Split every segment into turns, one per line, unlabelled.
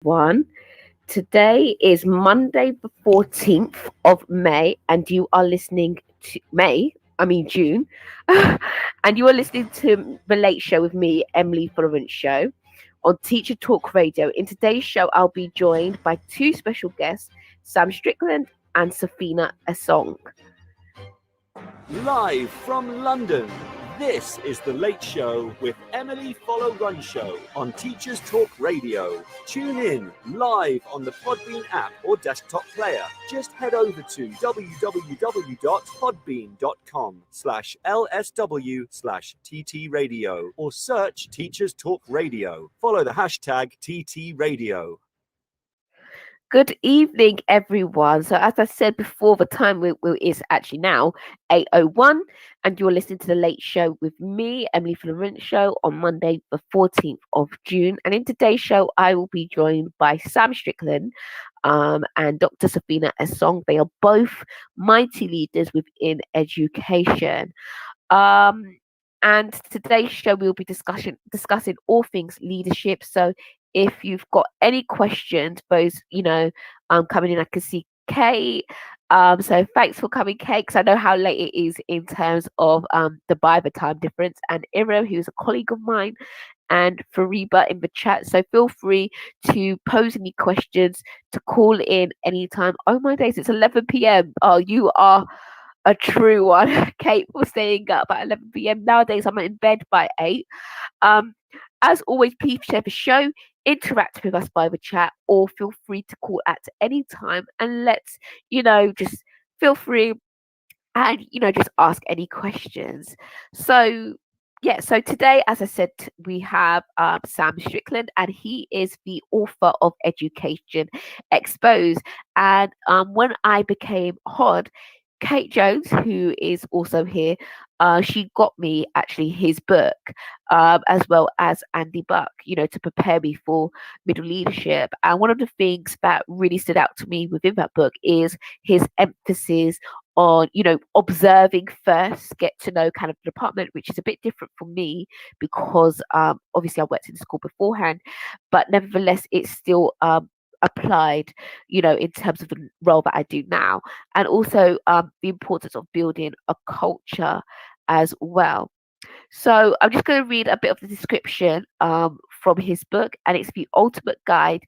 everyone. Today is Monday, the 14th of May, and you are listening to June, and you are listening to The Late Show with me, Emily Florence Show, on Teacher Talk Radio. In today's show, I'll be joined by two special guests, Sam Strickland and Safina Asong.
Live from London, this is The Late Show with Emily Follow Run Show on Teachers Talk Radio. Tune in live on the Podbean app or desktop player. Just head over to www.podbean.com/LSW/TT Radio or search Teachers Talk Radio. Follow the hashtag TT Radio.
Good evening, everyone. So, as I said before, the time is actually now 8:01, and you're listening to the Late Show with me, Emily Florence Show, on Monday, the 14th of June. And in today's show, I will be joined by Sam Strickland and Dr. Safina Asong. They are both mighty leaders within education. And today's show we'll be discussing all things leadership. So if you've got any questions, those coming in, I can see Kate. So thanks for coming, Kate, because I know how late it is in terms of the Bible time difference. And Ira, who's a colleague of mine, and Fariba in the chat. So feel free to pose any questions, to call in anytime. Oh my days, it's 11 p.m. Oh, you are a true one. Kate was staying up at 11 p.m. Nowadays, I'm in bed by 8. As always, please share the show, interact with us by the chat, or feel free to call at any time, and let's, just feel free and, just ask any questions. So, yeah, so today, as I said, we have Sam Strickland, and he is the author of Education Exposed. And when I became HOD, Kate Jones, who is also here, she got me actually his book, as well as Andy Buck, to prepare me for middle leadership. And one of the things that really stood out to me within that book is his emphasis on, observing first, get to know kind of the department, which is a bit different for me because obviously I worked in the school beforehand, but nevertheless, it's still applied, in terms of the role that I do now, and also the importance of building a culture as well. So I'm just going to read a bit of the description from his book, and it's the ultimate guide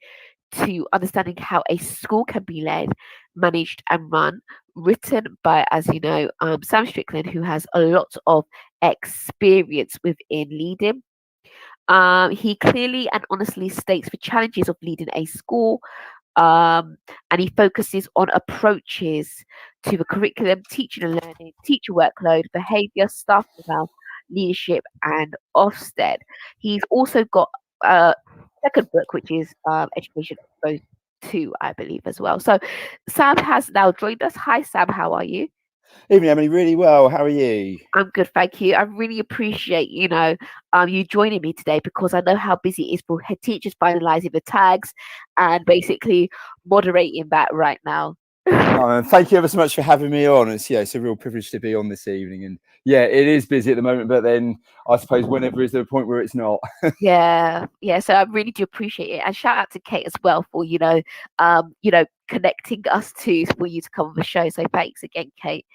to understanding how a school can be led, managed, and run. Written by, as you know, Sam Strickland, who has a lot of experience within leading. He clearly and honestly states the challenges of leading a school, and he focuses on approaches to the curriculum, teaching and learning, teacher workload, behaviour, staff morale, leadership, and Ofsted. He's also got a second book, which is Education Exposed 2, I believe, as well. So Sam has now joined us. Hi, Sam. How are you?
Evening, Emily. Really well. How are you?
I'm good, thank you. I really appreciate, you joining me today because I know how busy it is for head teachers finalising the tags and basically moderating that right now.
Thank you ever so much for having me on. It's a real privilege to be on this evening. And yeah, it is busy at the moment, but then I suppose whenever is there a point where it's not.
Yeah. So I really do appreciate it, and shout out to Kate as well for connecting us for you to come on the show. So thanks again, Kate.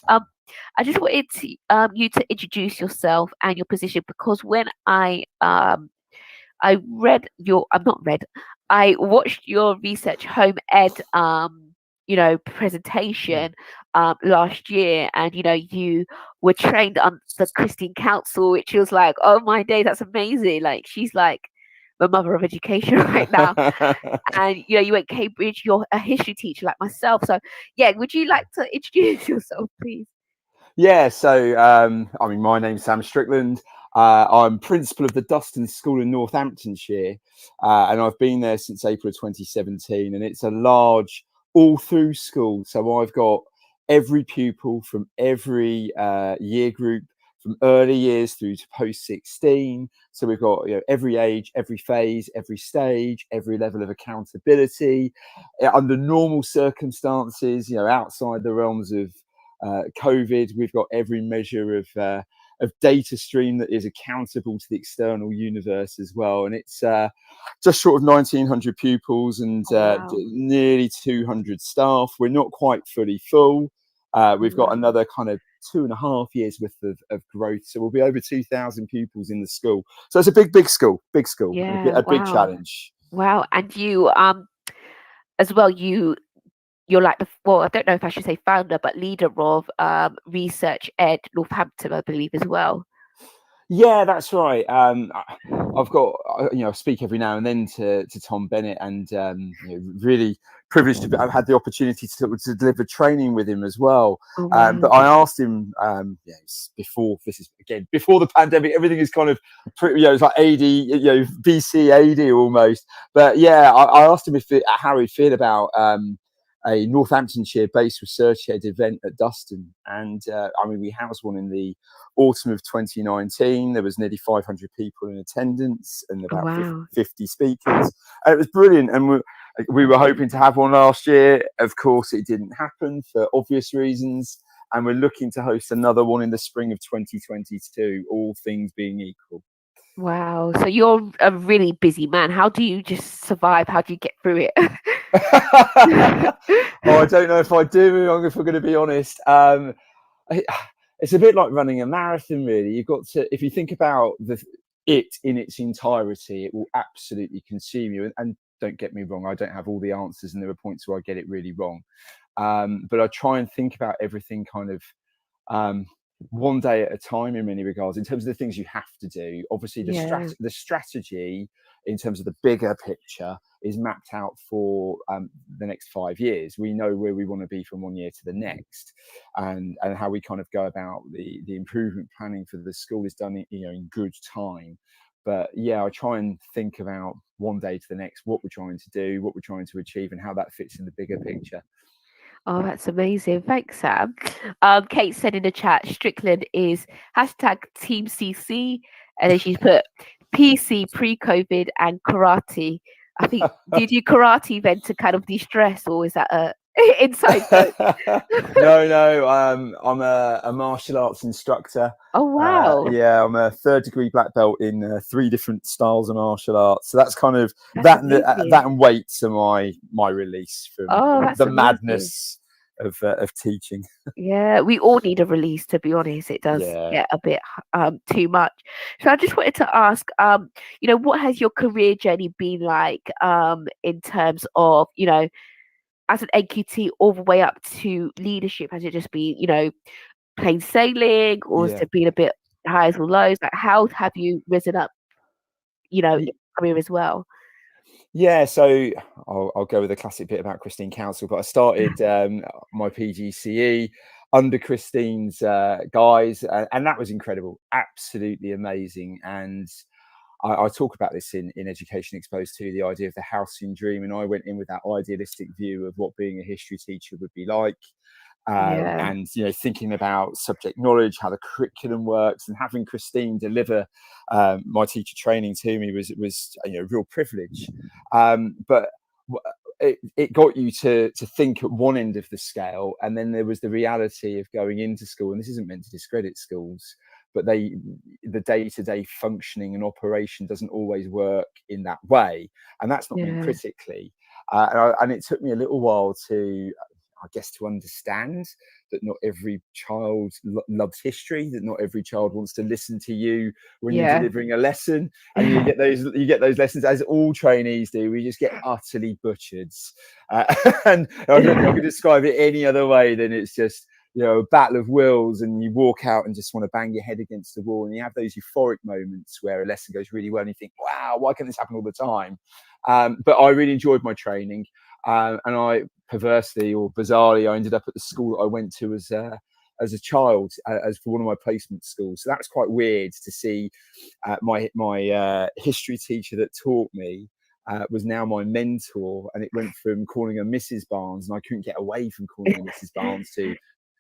I just wanted to, you to introduce yourself and your position, because when I read I watched your research home ed presentation last year, and you were trained on the Christine Council, which was like, oh my day, that's amazing. Like, she's like the mother of education right now. And you went Cambridge, you're a history teacher like myself. So yeah, would you like to introduce yourself, please?
Yeah, so my name's Sam Strickland. I'm principal of the Duston School in Northamptonshire, and I've been there since April of 2017. And it's a large all-through school, so I've got every pupil from every year group, from early years through to post-16. So we've got every age, every phase, every stage, every level of accountability under normal circumstances. Outside the realms of COVID, we've got every measure of data stream that is accountable to the external universe as well. And it's just short of 1,900 pupils and nearly 200 staff. We're not quite fully full. We've got another kind of 2.5 years worth of growth, so we'll be over 2,000 pupils in the school. So it's a big school,
Yeah,
a big challenge.
Wow. And you as well, you're like I don't know if I should say founder, but leader of Research Ed Northampton, I believe, as well.
Yeah, that's right. I've got, I speak every now and then to Tom Bennett, and really privileged to have had the opportunity to deliver training with him as well.
Oh, wow.
But I asked him before the pandemic, everything is kind of it's like AD, BC AD almost. But yeah, I asked him how he'd feel about a Northamptonshire-based Research Ed event at Duston, and we housed one in the autumn of 2019. There was nearly 500 people in attendance and about 50 speakers. And it was brilliant, and we were hoping to have one last year. Of course, it didn't happen for obvious reasons, and we're looking to host another one in the spring of 2022, all things being equal.
Wow. So you're a really busy man. How do you just survive? How do you get through it?
I don't know if I do, if we're going to be honest. It's a bit like running a marathon, really. You've got to, if you think about it in its entirety, it will absolutely consume you. And don't get me wrong, I don't have all the answers, and there are points where I get it really wrong. But I try and think about everything kind of one day at a time in many regards, in terms of the things you have to do. Obviously, the strategy in terms of the bigger picture is mapped out for the next 5 years. We know where we want to be from one year to the next, and how we kind of go about the improvement planning for the school is done in good time. But yeah, I try and think about one day to the next, what we're trying to do, what we're trying to achieve, and how that fits in the bigger picture.
Oh, that's amazing. Thanks, Sam. Kate said in the chat, Strickland is #Team CC, and then she's put PC pre-COVID and karate. I think, do you do karate then to kind of de-stress, or is that a inside joke?
No. I'm a martial arts instructor.
Oh, wow.
Yeah, I'm a 3rd degree black belt in 3 different styles of martial arts. So that's kind of that and weights are my release from the madness of teaching.
Yeah, we all need a release, to be honest. It does get a bit too much. So I just wanted to ask, what has your career journey been like in terms of, as an NQT all the way up to leadership? Has it just been, plain sailing, or has it been a bit highs or lows? Like, how have you risen up, in your career as well?
Yeah, so I'll go with a classic bit about Christine Council, but I started my PGCE under Christine's guise, and that was incredible, absolutely amazing. And I talk about this in Education Exposed too, the idea of the halcyon dream, and I went in with that idealistic view of what being a history teacher would be like. And thinking about subject knowledge, how the curriculum works, and having Christine deliver my teacher training to me was a real privilege. But it got you to think at one end of the scale, and then there was the reality of going into school. And this isn't meant to discredit schools, but the day-to-day functioning and operation doesn't always work in that way, and that's not meant critically. And it took me a little while to understand that not every child loves history, that not every child wants to listen to you when you're delivering a lesson, and you get those lessons, as all trainees do. We just get utterly butchered, and I'm not going to describe it any other way than it's just a battle of wills, and you walk out and just want to bang your head against the wall, and you have those euphoric moments where a lesson goes really well and you think, wow, why can't this happen all the time? But I really enjoyed my training, and I perversely or bizarrely, I ended up at the school that I went to as a child, as for one of my placement schools. So that was quite weird to see my history teacher that taught me was now my mentor, and it went from calling her Mrs. Barnes, and I couldn't get away from calling her Mrs. Barnes, to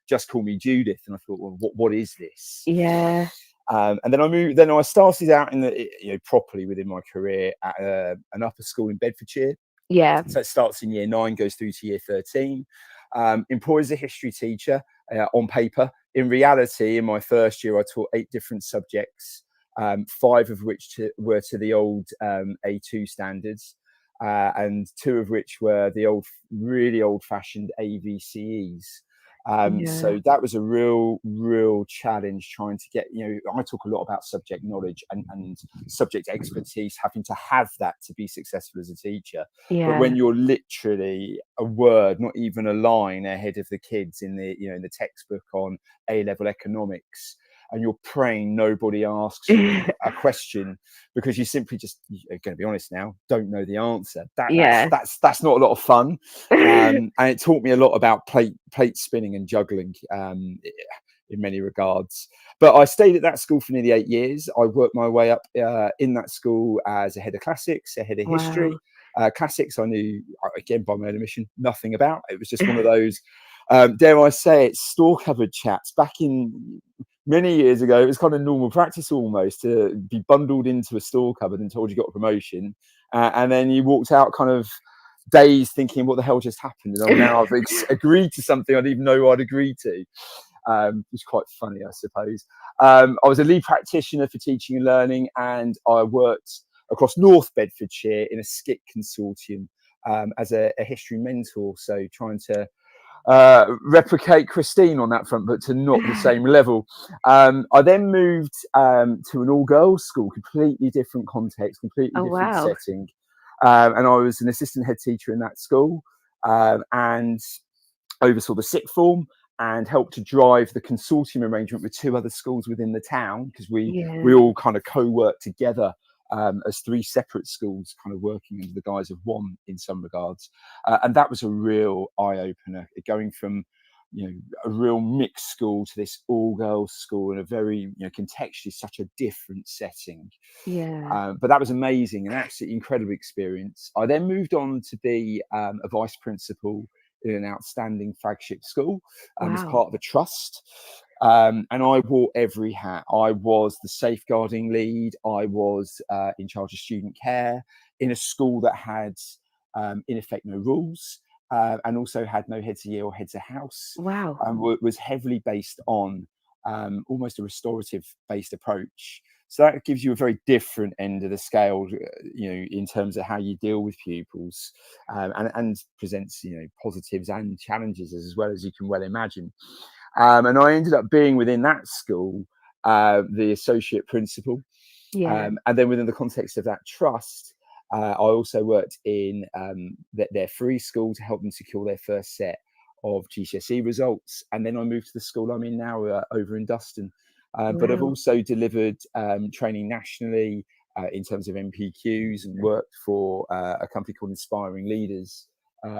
just call me Judith. And I thought, well, what is this?
Yeah.
And then I moved. Then I started out in properly within my career at an upper school in Bedfordshire.
Yeah.
So it starts in year 9, goes through to year 13. Employed as a history teacher on paper. in reality, in my first year, I taught 8 different subjects, 5 of which were to the old A2 standards, and 2 of which were the really old-fashioned AVCEs. So that was a real challenge, trying to get, I talk a lot about subject knowledge and subject expertise, having to have that to be successful as a teacher. But when you're literally a word, not even a line ahead of the kids in the textbook on A-level economics, and you're praying nobody asks you a question because you simply just, you're going to be honest now, don't know the answer. That's not a lot of fun. And it taught me a lot about plate spinning and juggling in many regards. But I stayed at that school for nearly 8 years. I worked my way up in that school as a head of classics, a head of history. Classics I knew, again, by my own admission, nothing about. It was just one of those, dare I say it, store cupboard chats. Back in many years ago, it was kind of normal practice almost to be bundled into a store cupboard and told you got a promotion, and then you walked out kind of dazed thinking, what the hell just happened? And now I've agreed to something I didn't even know I'd agreed to. It's quite funny, I suppose. I was a lead practitioner for teaching and learning, and I worked across North Bedfordshire in a SCIT consortium as a history mentor, so trying to replicate Christine on that front, but to not the same level. I then moved to an all-girls school, completely different context, completely different setting. And I was an assistant head teacher in that school, and oversaw the sixth form and helped to drive the consortium arrangement with 2 other schools within the town, because we all kind of co-worked together as 3 separate schools, kind of working under the guise of one in some regards. And that was a real eye-opener, going from a real mixed school to this all-girls school in a very contextually such a different setting. But that was amazing, an absolutely incredible experience. I then moved on to be a vice principal in an outstanding flagship school as part of a trust. And I wore every hat. I was the safeguarding lead. I was in charge of student care in a school that had, in effect, no rules, and also had no heads of year or heads of house. And was heavily based on almost a restorative-based approach. So that gives you a very different end of the scale, in terms of how you deal with pupils, and presents, positives and challenges as well as you can well imagine. And I ended up being within that school the associate principal. And then within the context of that trust, I also worked in their free school to help them secure their first set of GCSE results. And then I moved to the school I'm in now over in Duston. But I've also delivered training nationally in terms of MPQs, and worked for a company called Inspiring Leaders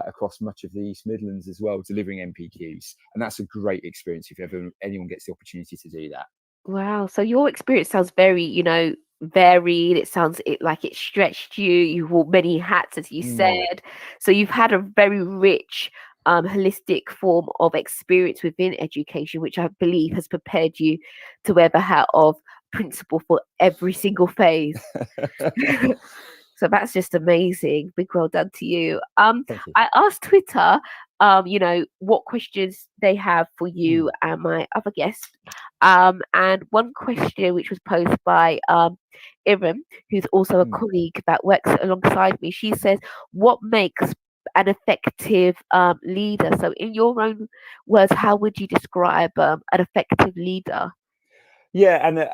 across much of the East Midlands as well, delivering MPQs. And that's a great experience if anyone gets the opportunity to do that.
Wow. So your experience sounds very, varied. It sounds like it stretched you. You wore many hats, as you said. So you've had a very rich, holistic form of experience within education, which I believe has prepared you to wear the hat of principal for every single phase. So that's just amazing. Big well done to you.
Thank you.
I asked Twitter, what questions they have for you and my other guest. And one question which was posed by Iram, who's also a colleague that works alongside me, she says, what makes an effective leader? So in your own words, how would you describe an effective leader?
Yeah, and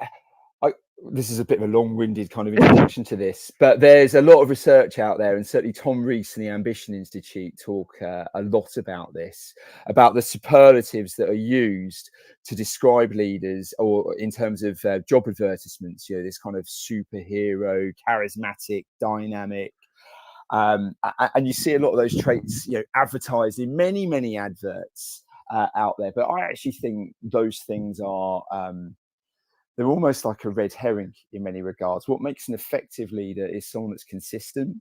this is a bit of a long-winded kind of introduction to this, but there's a lot of research out there, and certainly Tom Rees and the Ambition Institute talk a lot about this, about the superlatives that are used to describe leaders, or in terms of job advertisements, this kind of superhero, charismatic, dynamic. And you see a lot of those traits, advertised in many, many adverts out there. But I actually think those things are... they're almost like a red herring in many regards. What makes an effective leader is someone that's consistent,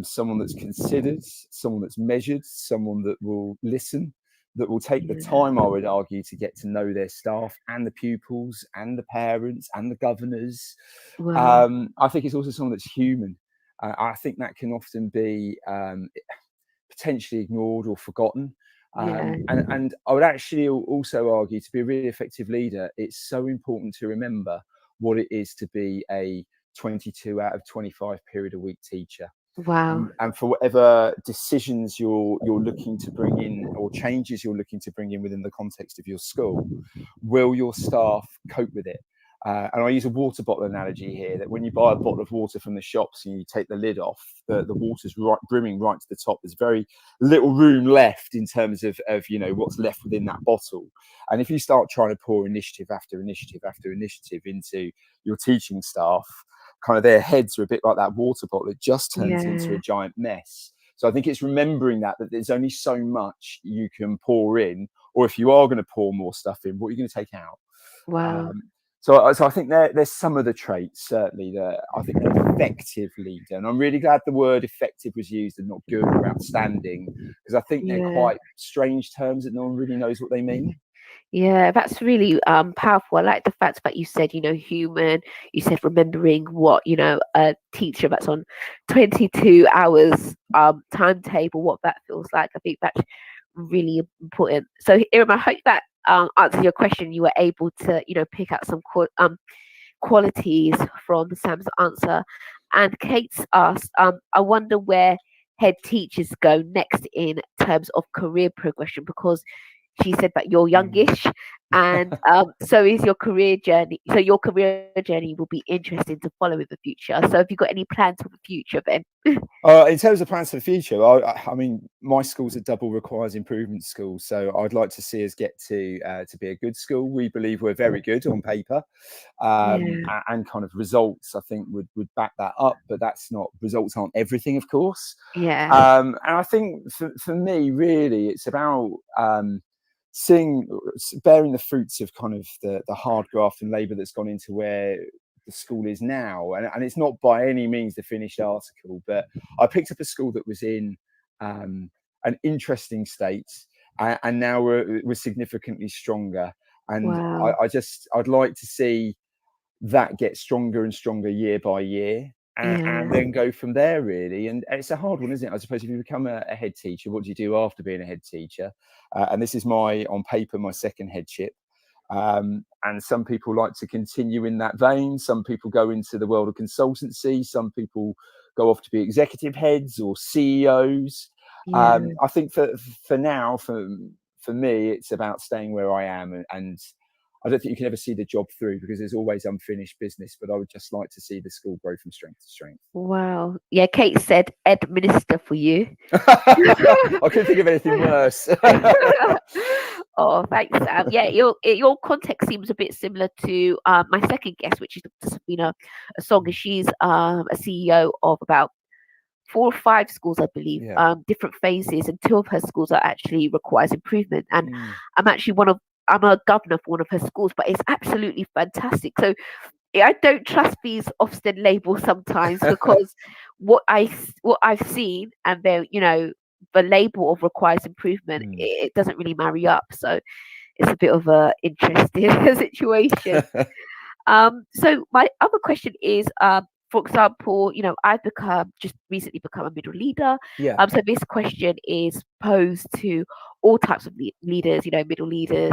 someone that's considered, someone that's measured, someone that will listen, that will take the time, I would argue, to get to know their staff and the pupils and the parents and the governors. I think it's also someone that's human. I think that can often be potentially ignored or forgotten.
Yeah.
And I would actually also argue, to be a really effective leader, it's so important to remember what it is to be a 22 out of 25 period a week teacher.
Wow.
And for whatever decisions you're looking to bring in, or changes you're looking to bring in within the context of your school, will your staff cope with it? And I use a water bottle analogy here, that when you buy a bottle of water from the shops and you take the lid off, the water's brimming right to the top. There's very little room left in terms of what's left within that bottle. And if you start trying to pour initiative after initiative after initiative into your teaching staff, kind of their heads are a bit like that water bottle. It just turns into a giant mess. So I think it's remembering that there's only so much you can pour in, or if you are going to pour more stuff in, what are you going to take out?
Wow.
So I think there's some of the traits, certainly, that I think an effective leader, and I'm really glad the word effective was used and not good or outstanding, because I think they're quite strange terms that no one really knows what they mean.
Yeah, that's really powerful. I like the fact that you said, human, you said remembering what, a teacher that's on 22 hours timetable, what that feels like. I think that's really important. So Iram, I hope that answers your question. You were able to, pick out some qualities from Sam's answer. And Kate's asked, I wonder where head teachers go next in terms of career progression, because she said that you're youngish, and so is your career journey. So your career journey will be interesting to follow in the future. So have you got any plans for the future then?
In terms of plans for the future, I mean, my school's a double requires improvement school, so I'd like to see us get to be a good school. We believe we're very good on paper, and kind of results, I think, would back that up. But results aren't everything, of course. And I think for me, really, it's about bearing the fruits of kind of the hard graft and labour that's gone into where the school is now, and it's not by any means the finished article, but I picked up a school that was in an interesting state, and now we're significantly stronger, and I'd like to see that get stronger and stronger year by year, and then go from there, really. And it's a hard one, isn't it? I suppose if you become a head teacher, what do you do after being a head teacher? And this is on paper, my second headship. And some people like to continue in that vein. Some people go into the world of consultancy. Some people go off to be executive heads or CEOs. I think for now, for me, it's about staying where I am, and I don't think you can ever see the job through, because there's always unfinished business, but I would just like to see the school grow from strength to strength.
Wow. Yeah, Kate said Ed Minister for you.
I couldn't think of anything worse.
Oh, thanks, Sam. Yeah, your context seems a bit similar to my second guest, which is Dr. Safina Asonga. She's a CEO of about 4 or 5 schools, I believe, different phases, and 2 of her schools are actually requires improvement. And I'm actually I'm a governor for one of her schools, but it's absolutely fantastic. So I don't trust these Ofsted labels sometimes, because what I've seen, and then the label of requires improvement, it doesn't really marry up. So it's a bit of a interesting situation. So my other question is, for example, I've just recently become a middle leader. So this question is posed to all types of leaders, middle leaders,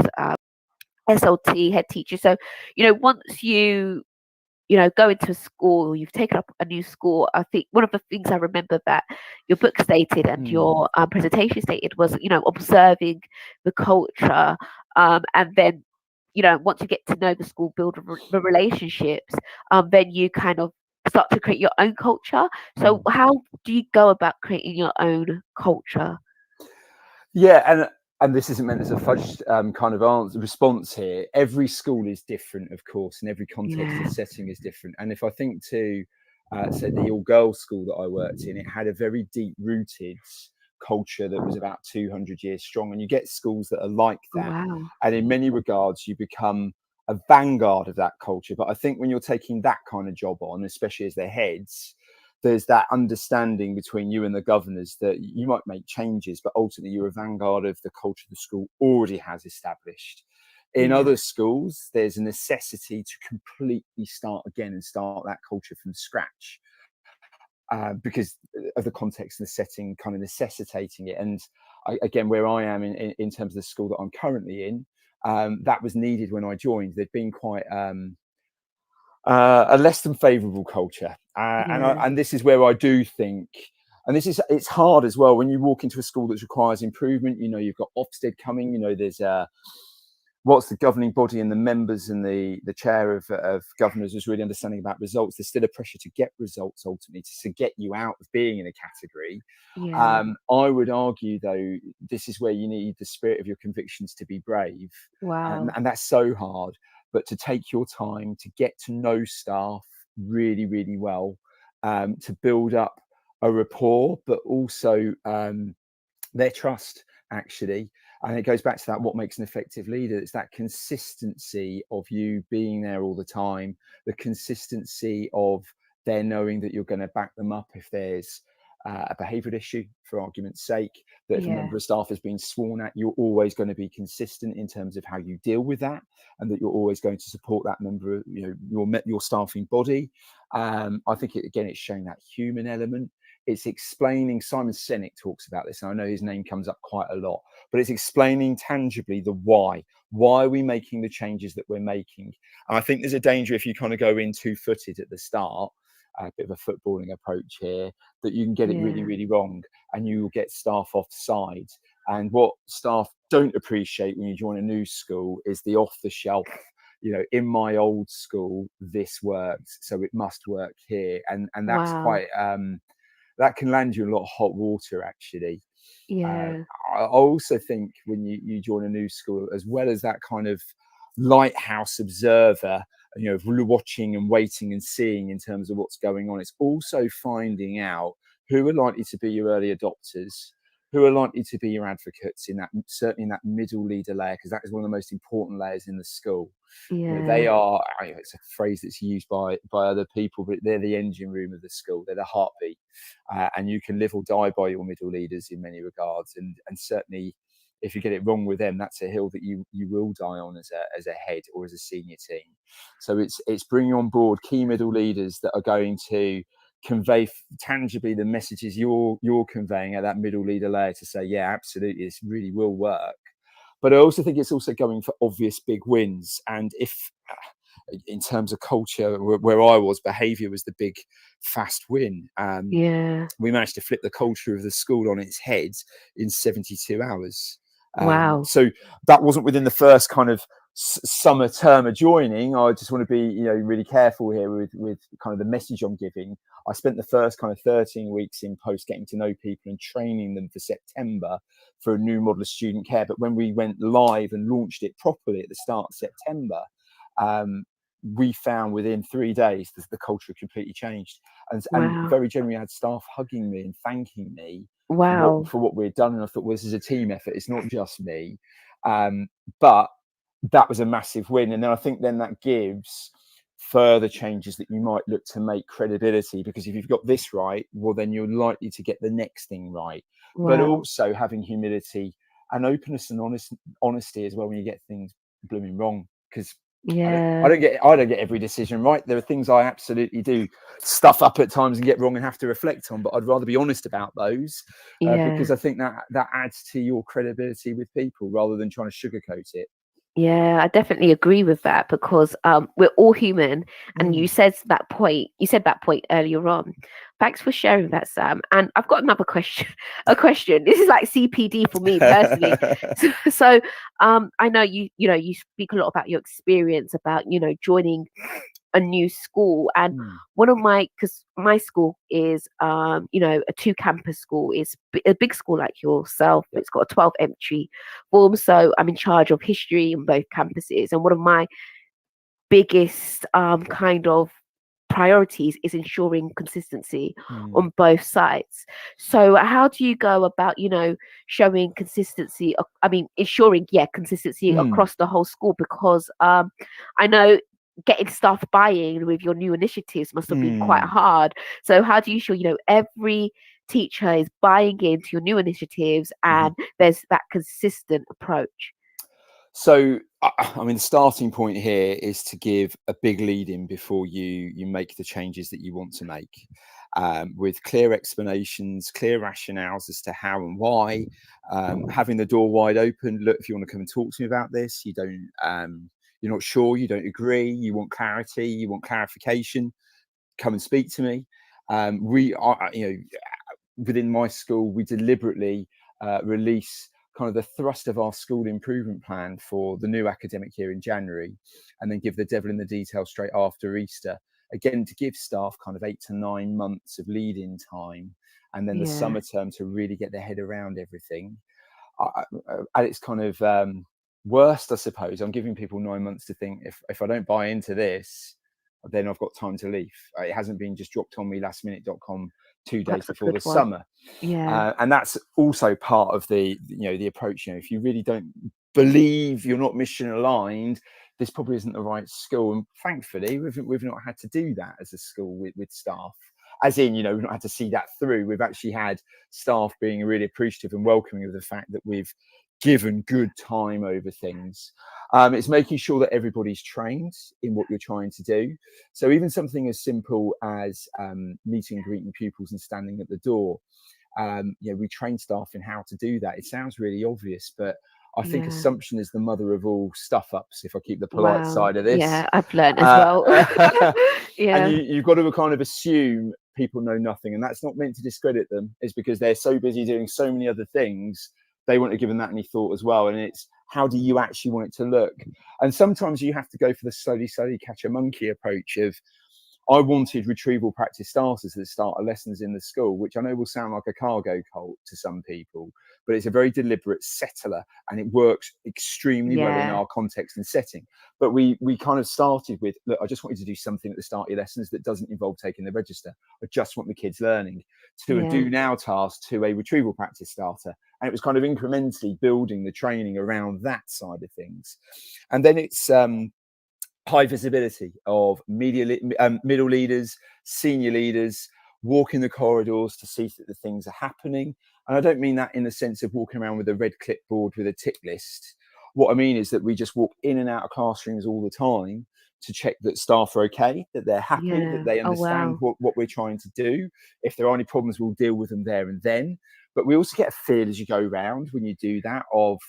SLT, head teachers. So, once you go into a school, you've taken up a new school. I think one of the things I remember that your book stated and your presentation stated was, observing the culture, and then, once you get to know the school, build the relationships, then you kind of start to create your own culture. So how do you go about creating your own culture?
Yeah, and this isn't meant as a fudged kind of response here. Every school is different, of course, and every context and setting is different. And if I think to, say, the all-girls school that I worked in, it had a very deep-rooted culture that was about 200 years strong. And you get schools that are like that.
Wow.
And in many regards, you become a vanguard of that culture. But I think when you're taking that kind of job on, especially as their heads, there's that understanding between you and the governors that you might make changes, but ultimately you're a vanguard of the culture the school already has established. In other schools, there's a necessity to completely start again and start that culture from scratch. because of the context and the setting kind of necessitating it. And again, where I am in terms of the school that I'm currently in, that was needed when I joined. There'd been quite a less than favourable culture, and this is where I do think, and it's hard as well when you walk into a school that requires improvement. You know, you've got Ofsted coming. You know, there's what's the governing body and the members and the chair of governors is really understanding about results. There's still a pressure to get results ultimately to get you out of being in a category. I would argue though, this is where you need the spirit of your convictions to be brave. And that's so hard, but to take your time to get to know staff really, really well, to build up a rapport, but also their trust actually. And it goes back to that, what makes an effective leader? It's that consistency of you being there all the time, the consistency of their knowing that you're going to back them up if there's a behavioural issue, for argument's sake, that if a member of staff has been sworn at, you're always going to be consistent in terms of how you deal with that, and that you're always going to support that member, you know, your staffing body. I think it's showing that human element. It's explaining, Simon Sinek talks about this, and I know his name comes up quite a lot, but it's explaining tangibly the why. Why are we making the changes that we're making? And I think there's a danger if you kind of go in two-footed at the start, a bit of a footballing approach here, that you can get it really, really wrong, and you will get staff offside. And what staff don't appreciate when you join a new school is the off-the-shelf, you know, in my old school, this works, so it must work here. And that's quite... that can land you in a lot of hot water, actually. I also think when you join a new school, as well as that kind of lighthouse observer, you know, watching and waiting and seeing in terms of what's going on, it's also finding out who are likely to be your early adopters, who are likely to be your advocates in that, certainly in that middle leader layer, because that is one of the most important layers in the school. You know, they are, it's a phrase that's used by other people, but they're the engine room of the school. They're the heartbeat, and you can live or die by your middle leaders in many regards. And certainly, if you get it wrong with them, that's a hill that you will die on as a head or as a senior team. So it's bringing on board key middle leaders that are going to convey tangibly the messages you're conveying at that middle leader layer to say, yeah, absolutely, this really will work. But I also think it's also going for obvious big wins. And if, in terms of culture, where I was, behaviour was the big fast win. We managed to flip the culture of the school on its head in 72 hours. So that wasn't within the first kind of summer term of joining. I just want to be, you know, really careful here with kind of the message I'm giving. I spent the first kind of 13 weeks in post getting to know people and training them for September for a new model of student care. But when we went live and launched it properly at the start of September, we found within 3 days that the culture completely changed. And very generally had staff hugging me and thanking me for what we'd done. And I thought, well, this is a team effort. It's not just me. But that was a massive win. And then I think then that gives further changes that you might look to make credibility, because if you've got this right, well, then you're likely to get the next thing right. But also having humility and openness and honesty as well when you get things blooming wrong, because I don't get every decision right. There are things I absolutely do stuff up at times and get wrong and have to reflect on, but I'd rather be honest about those, because I think that adds to your credibility with people rather than trying to sugarcoat it.
Yeah, I definitely agree with that, because we're all human, and you said that point earlier on. Thanks for sharing that, Sam. And I've got another question. This is like CPD for me personally. So I know you speak a lot about your experience about, you know, joining a new school, and one of because my school is a 2-campus school. It's a big school like yourself. It's got a 12 entry form, so I'm in charge of history on both campuses, and one of my biggest kind of priorities is ensuring consistency on both sides. So how do you go about, you know, showing consistency, ensuring consistency across the whole school? Because I know getting staff buy-in with your new initiatives must have been quite hard. So how do you show, you know, every teacher is buying into your new initiatives and there's that consistent approach?
So, I mean, the starting point here is to give a big lead in before you make the changes that you want to make. with clear explanations, clear rationales as to how and why, having the door wide open. Look, if you want to come and talk to me about this, you don't, you're not sure, you don't agree, you want clarity, you want clarification, come and speak to me. We are, within my school, we deliberately release kind of the thrust of our school improvement plan for the new academic year in January, and then give the devil in the detail straight after Easter, again to give staff kind of 8 to 9 months of lead-in time, and then the summer term to really get their head around everything. At its kind of worst, I suppose, I'm giving people 9 months to think, if I don't buy into this, then I've got time to leave. It hasn't been just dropped on me lastminute.com 2 days before the summer. And that's also part of the approach. If you really don't believe, you're not mission aligned, this probably isn't the right school. And thankfully we've not had to do that as a school with staff, as in, we've not had to see that through. We've actually had staff being really appreciative and welcoming of the fact that we've given good time over things. It's making sure that everybody's trained in what you're trying to do. So even something as simple as meeting and greeting pupils and standing at the door, we train staff in how to do that. It sounds really obvious, but I think assumption is the mother of all stuff ups, if I keep the polite side of this.
Yeah, I've learned as well.
And you've got to kind of assume people know nothing, and that's not meant to discredit them. It's because they're so busy doing so many other things, they wouldn't have given that any thought as well. And it's, how do you actually want it to look? And sometimes you have to go for the slowly catch a monkey approach of, I wanted retrieval practice starters at the start of lessons in the school, which I know will sound like a cargo cult to some people, but it's a very deliberate settler, and it works extremely well in our context and setting. But we kind of started with, look, I just want you to do something at the start of your lessons that doesn't involve taking the register. I just want the kids learning, to a do now task, to a retrieval practice starter. And it was kind of incrementally building the training around that side of things. And then it's high visibility of middle leaders, senior leaders, walking the corridors to see that the things are happening. And I don't mean that in the sense of walking around with a red clipboard with a tick list. What I mean is that we just walk in and out of classrooms all the time to check that staff are okay, that they're happy, that they understand what we're trying to do. If there are any problems, we'll deal with them there and then. But we also get a feel as you go around when you do that of,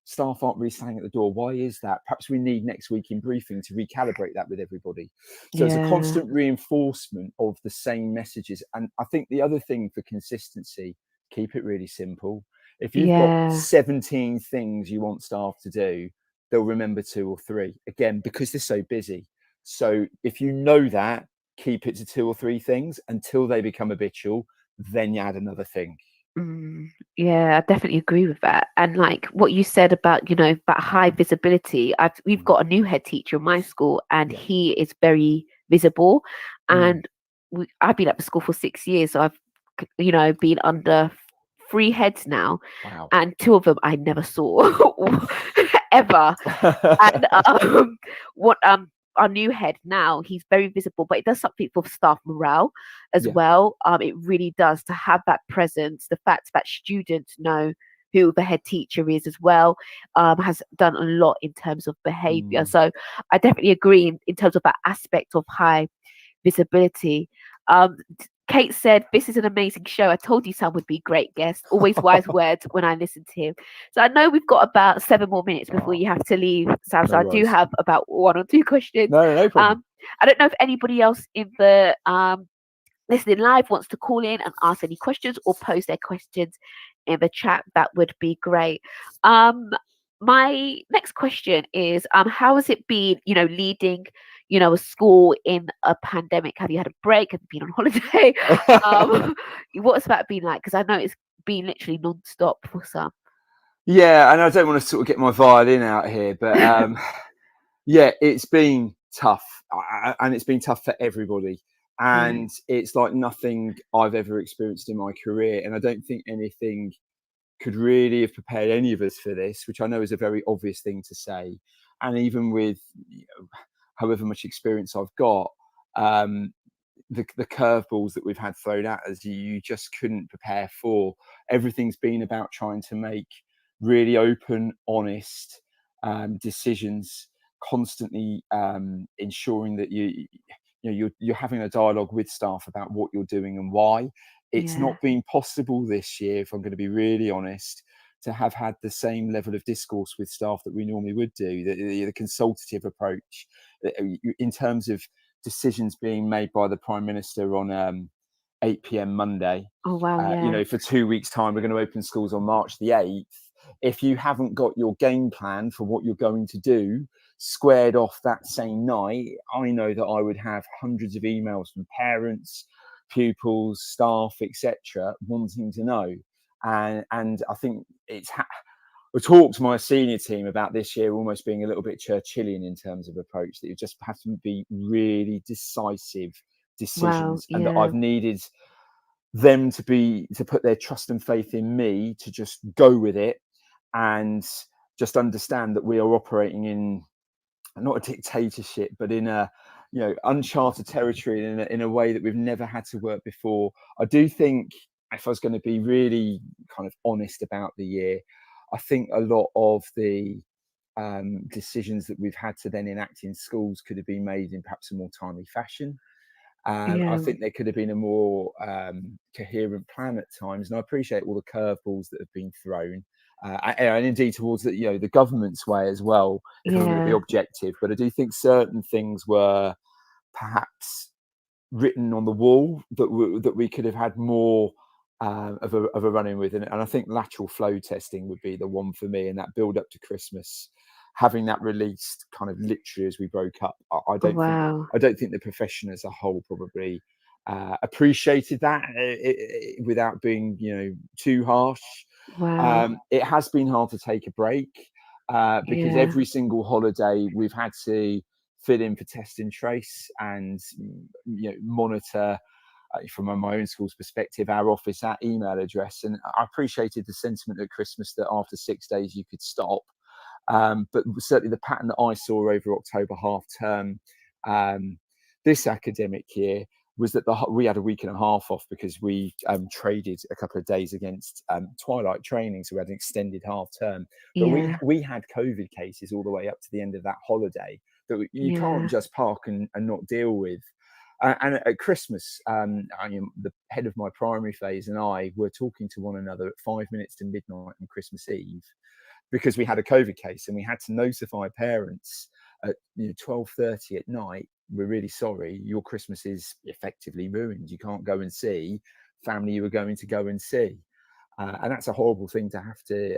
staff aren't really standing at the door. Why is that? Perhaps we need next week in briefing to recalibrate that with everybody. So it's a constant reinforcement of the same messages. And I think the other thing for consistency, keep it really simple. If you've got 17 things you want staff to do, they'll remember 2 or 3, again, because they're so busy. So if you know that, keep it to 2 or 3 things until they become habitual, then you add another thing.
Yeah, I definitely agree with that. And like what you said about, about high visibility, we've got a new head teacher in my school, and he is very visible. And I've been at the school for 6 years, so I've, been under 3 heads now, and 2 of them I never saw ever. And our new head now, he's very visible, but it does something for staff morale as well. It really does, to have that presence. The fact that students know who the head teacher is as well has done a lot in terms of behavior. So I definitely agree in terms of that aspect of high visibility. Kate said, this is an amazing show. I told you Sam would be a great guest. Always wise words when I listen to him. So I know we've got about 7 more minutes before you have to leave, Sam. So I do have about 1 or 2 questions.
No problem.
I don't know if anybody else in the listening live wants to call in and ask any questions or post their questions in the chat. That would be great. My next question is, how has it been, leading, a school in a pandemic? Have you had a break? Have you been on holiday? What's that been like? Because I know it's been literally non-stop for some.
Yeah, and I don't want to sort of get my violin out here, but it's been tough, and it's been tough for everybody. And it's like nothing I've ever experienced in my career. And I don't think anything could really have prepared any of us for this, which I know is a very obvious thing to say. And even with however much experience I've got, the curveballs that we've had thrown at us, you just couldn't prepare for. Everything's been about trying to make really open, honest decisions, constantly ensuring that you're having a dialogue with staff about what you're doing and why. It's
Yeah.
not been possible this year, if I'm going to be really honest, to have had the same level of discourse with staff that we normally would do, the consultative approach in terms of decisions being made by the Prime Minister on 8 p.m. Monday.
Oh wow, yeah.
For 2 weeks' time, we're going to open schools on March the 8th. If you haven't got your game plan for what you're going to do squared off that same night, I know that I would have hundreds of emails from parents, pupils, staff, etc., wanting to know. And I think I talked to my senior team about this year almost being a little bit Churchillian in terms of approach, that you just have to be really decisive decisions, and that I've needed them to put their trust and faith in me to just go with it and just understand that we are operating in not a dictatorship, but in a uncharted territory, in a way that we've never had to work before. I do think, if I was going to be really kind of honest about the year, I think a lot of the decisions that we've had to then enact in schools could have been made in perhaps a more timely fashion. I think there could have been a more coherent plan at times, and I appreciate all the curveballs that have been thrown, and indeed towards the government's way as well, if I'm going to be objective. But I do think certain things were perhaps written on the wall that we could have had more of a run-in with, and I think lateral flow testing would be the one for me, and that build up to Christmas, having that released kind of literally as we broke up. I don't think the profession as a whole probably appreciated that without being too harsh. It has been hard to take a break because every single holiday we've had to fill in for test and trace and monitor from my own school's perspective, our office, our email address. And I appreciated the sentiment at Christmas that after 6 days you could stop. But certainly the pattern that I saw over October half term this academic year was that we had a week and a half off because we traded a couple of days against twilight training, so we had an extended half term. But we had COVID cases all the way up to the end of that holiday that you can't just park and not deal with. And at Christmas, the head of my primary phase and I were talking to one another at 5 minutes to midnight on Christmas Eve, because we had a COVID case and we had to notify parents at 12:30 at night, we're really sorry, your Christmas is effectively ruined. You can't go and see family you were going to go and see. And that's a horrible thing to have to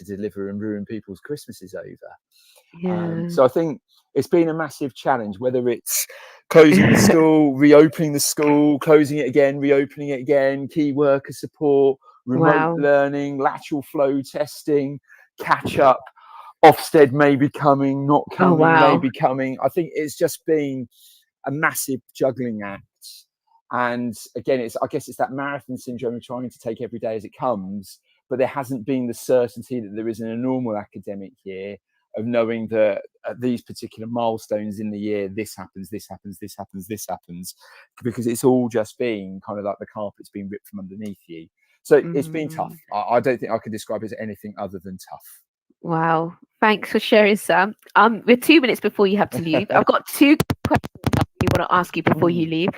deliver and ruin people's Christmases over. So I think it's been a massive challenge, whether it's closing the school, reopening the school, closing it again, reopening it again, key worker support, remote learning, lateral flow testing, catch up, Ofsted may be coming, not coming, may be coming. I think it's just been a massive juggling act. And again, I guess it's that marathon syndrome of trying to take every day as it comes, but there hasn't been the certainty that there is in a normal academic year of knowing that at these particular milestones in the year, this happens, this happens, this happens, this happens, because it's all just been kind of like the carpet's been ripped from underneath you. So it's been tough. I don't think I could describe it as anything other than tough.
Wow. Thanks for sharing, Sam. We're 2 minutes before you have to leave. I've got two questions I really want to ask you before you leave.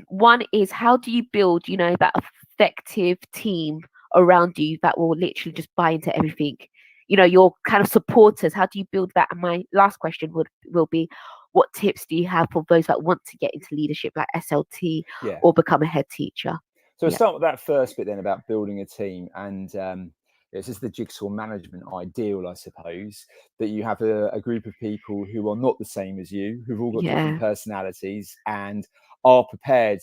One is, how do you build, that effective team around you that will literally just buy into everything? Your kind of supporters, how do you build that? And my last question will be, what tips do you have for those that want to get into leadership, like SLT or become a head teacher?
So we'll start with that first bit then about building a team. And this is the jigsaw management ideal, I suppose, that you have a group of people who are not the same as you, who've all got different personalities and are prepared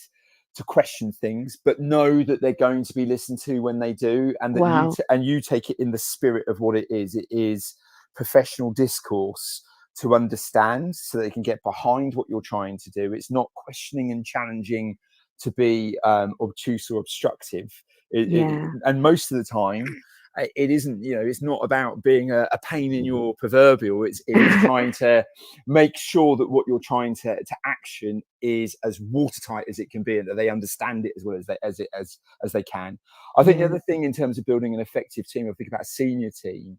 to question things, but know that they're going to be listened to when they do, and that you take it in the spirit of what it is. It is professional discourse to understand, so they can get behind what you're trying to do. It's not questioning and challenging to be obtuse or obstructive. And most of the time, it isn't, it's not about being a pain in your proverbial. It's trying to make sure that what you're trying to action is as watertight as it can be, and that they understand it as well as they can. I think the other thing in terms of building an effective team, I think about a senior team,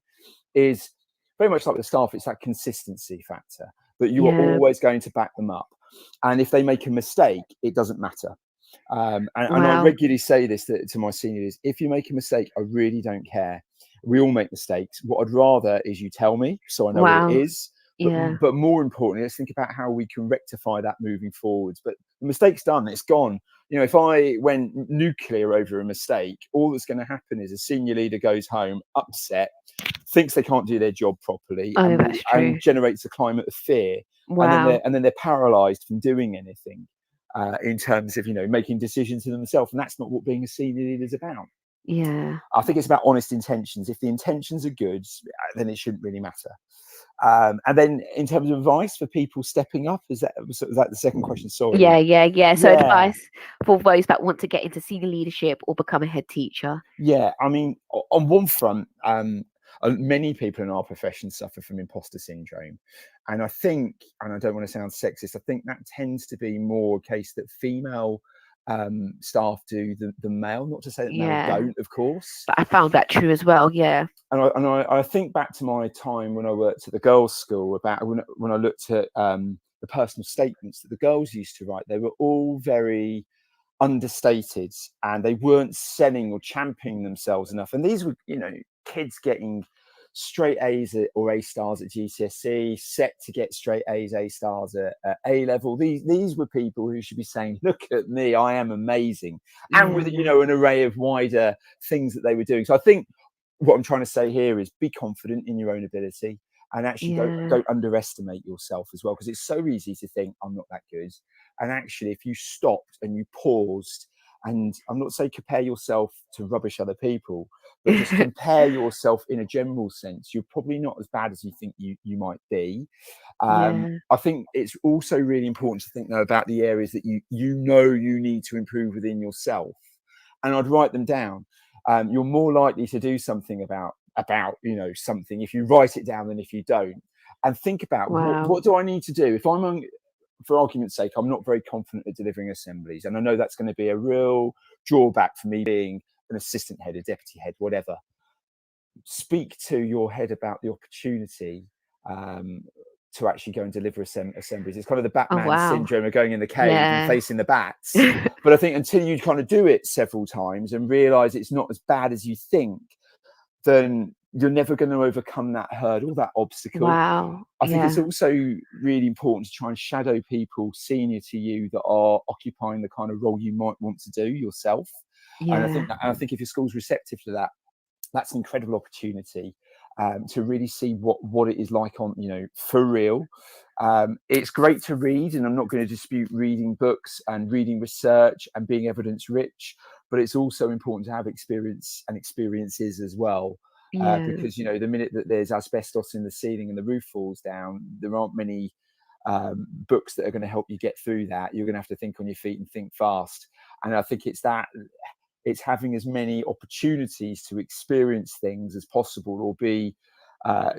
is very much like the staff. It's that consistency factor, that you are always going to back them up. And if they make a mistake, it doesn't matter. And I
Wow.
regularly say this to my seniors: if you make a mistake, I really don't care. We all make mistakes. What I'd rather is you tell me so I know what it
Wow.
is.
Yeah.
But more importantly, let's think about how we can rectify that moving forwards. But the mistake's done, it's gone. You know, if I went nuclear over a mistake, all that's going to happen is a senior leader goes home upset, thinks they can't do their job properly,
Oh, that's true.
and generates a climate of fear.
Wow.
And then they're paralyzed from doing anything in terms of, you know, making decisions for themselves. And that's not what being a senior leader is about.
Yeah.
I think it's about honest intentions. If the intentions are good, then it shouldn't really matter. And then in terms of advice for people stepping up, was that the second question? Sorry.
Yeah. So
Yeah.
advice for those that want to get into senior leadership or become a head teacher.
Yeah, I mean, on one front, many people in our profession suffer from imposter syndrome. And I think, and I don't want to sound sexist, I think that tends to be more a case that female staff do than male. Not to say that male
Yeah.
don't, of course.
But I found that true as well. Yeah.
And I think back to my time when I worked at the girls' school, about when I looked at the personal statements that the girls used to write. They were all very understated, and they weren't selling or championing themselves enough. And these were, you know, kids getting straight A's or A stars at GCSE, set to get straight A's, A stars at A level. These were people who should be saying, "Look at me, I am amazing," and with, you know, an array of wider things that they were doing. So I think what I'm trying to say here is be confident in your own ability, and actually don't underestimate yourself as well, because it's so easy to think I'm not that good. And actually, if you stopped and you paused, and I'm not saying compare yourself to rubbish other people, but just compare yourself in a general sense, you're probably not as bad as you think you might be. I think it's also really important to think, though, about the areas that you need to improve within yourself, and I'd write them down. You're more likely to do something about you know, something if you write it down than if you don't. And think about what do I need to do if for argument's sake, I'm not very confident at delivering assemblies, and I know that's going to be a real drawback for me being an assistant head, a deputy head, whatever. Speak to your head about the opportunity to actually go and deliver assemblies. It's kind of the Batman syndrome of going in the cave and facing the bats. But I think until you kind of do it several times and realize it's not as bad as you think, then you're never going to overcome that hurdle, that obstacle. I think it's also really important to try and shadow people senior to you that are occupying the kind of role you might want to do yourself. And I think if your school's receptive to that, that's an incredible opportunity to really see what it is like on, you know, for real. It's great to read, and I'm not going to dispute reading books and reading research and being evidence rich, but it's also important to have experience and experiences as well. Because, you know, the minute that there's asbestos in the ceiling and the roof falls down, there aren't many books that are going to help you get through that. You're going to have to think on your feet and think fast. And I think it's having as many opportunities to experience things as possible, or be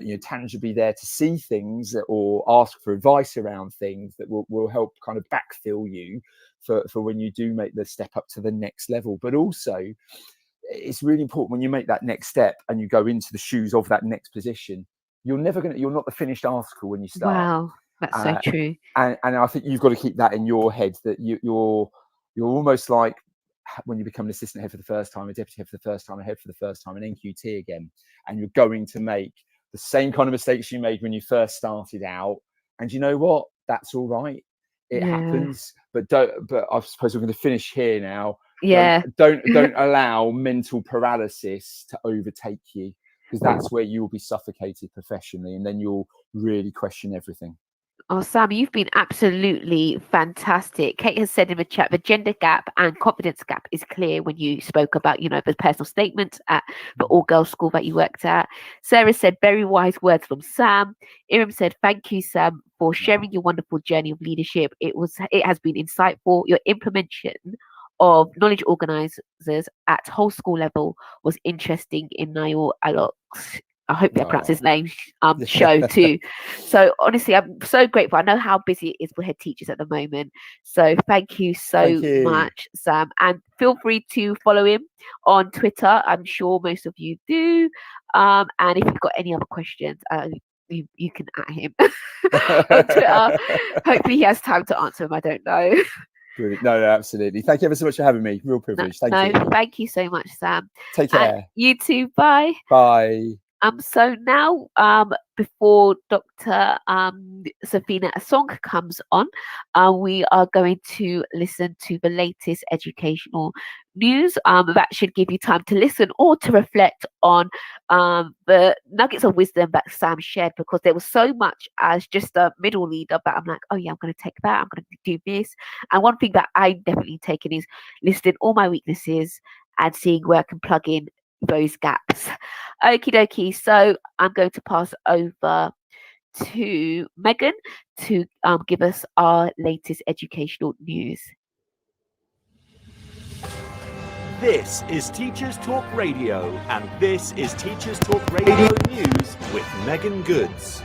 you know, tangibly there to see things or ask for advice around things that will help kind of backfill you for when you do make the step up to the next level. But also, it's really important when you make that next step and you go into the shoes of that next position, you're not the finished article when you start.
Wow, that's so true.
And I think you've got to keep that in your head, that you're almost like when you become an assistant head for the first time, a deputy head for the first time, a head for the first time, an NQT again, and you're going to make the same kind of mistakes you made when you first started out. And you know what? That's all right. It happens. But I suppose we're going to finish here now. Don't allow mental paralysis to overtake you, because that's where you'll be suffocated professionally, and then you'll really question everything.
Oh, Sam, you've been absolutely fantastic. Kate has said in the chat, the gender gap and confidence gap is clear when you spoke about, you know, the personal statement at the all-girls school that you worked at. Sarah said, very wise words from Sam. Iram said, thank you, Sam, for sharing your wonderful journey of leadership. It has been insightful. Your implementation of knowledge organisers at whole school level was interesting in Niall Alok's, I hope I pronounced his name, show too. So honestly, I'm so grateful. I know how busy it is for head teachers at the moment. So thank you so much, Sam. And feel free to follow him on Twitter. I'm sure most of you do. And if you've got any other questions, you can at him on Twitter. Hopefully, he has time to answer them. I don't know.
Brilliant. No, absolutely. Thank you ever so much for having me. Real privilege. Thank you.
Thank you so much, Sam.
Take care.
You too. Bye.
Bye.
So now, before Dr. Safina Asong comes on, we are going to listen to the latest educational news. That should give you time to listen or to reflect on the nuggets of wisdom that Sam shared, because there was so much as just a middle leader. But I'm like, oh yeah, I'm going to take that. I'm going to do this. And one thing that I've definitely taken is listing all my weaknesses and seeing where I can plug in those gaps. Okie dokie. So I'm going to pass over to Megan to give us our latest educational news.
This is Teachers Talk Radio, and this is Teachers Talk Radio News with Megan Goods.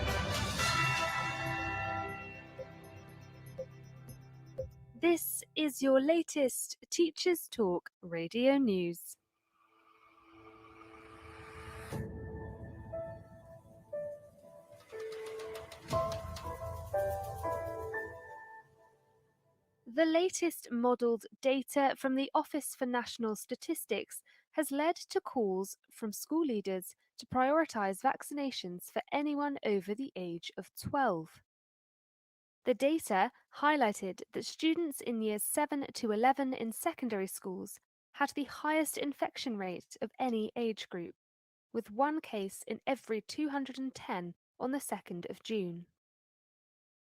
This is your latest Teachers Talk Radio News. The latest modelled data from the Office for National Statistics has led to calls from school leaders to prioritise vaccinations for anyone over the age of 12. The data highlighted that students in years 7 to 11 in secondary schools had the highest infection rate of any age group, with one case in every 210 on the 2nd of June.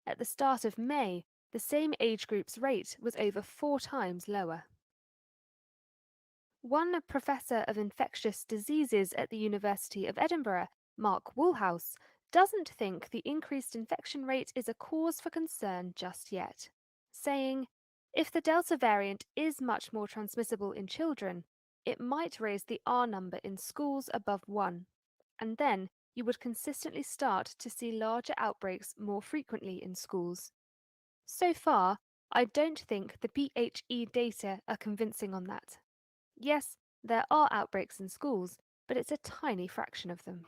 At the start of May, the same age group's rate was over 4 times lower. One professor of infectious diseases at the University of Edinburgh, Mark Woolhouse, doesn't think the increased infection rate is a cause for concern just yet, saying, if the Delta variant is much more transmissible in children, it might raise the R number in schools above 1, and then you would consistently start to see larger outbreaks more frequently in schools. So far, I don't think the PHE data are convincing on that. Yes, there are outbreaks in schools, but it's a tiny fraction of them.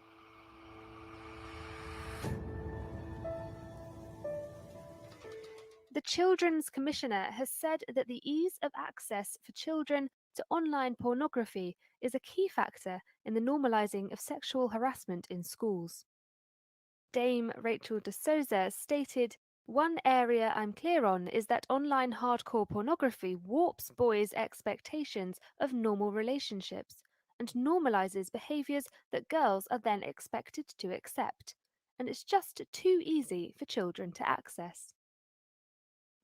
The Children's Commissioner has said that the ease of access for children to online pornography is a key factor in the normalising of sexual harassment in schools. Dame Rachel de Souza stated, "One area I'm clear on is that online hardcore pornography warps boys' expectations of normal relationships and normalises behaviours that girls are then expected to accept, and it's just too easy for children to access."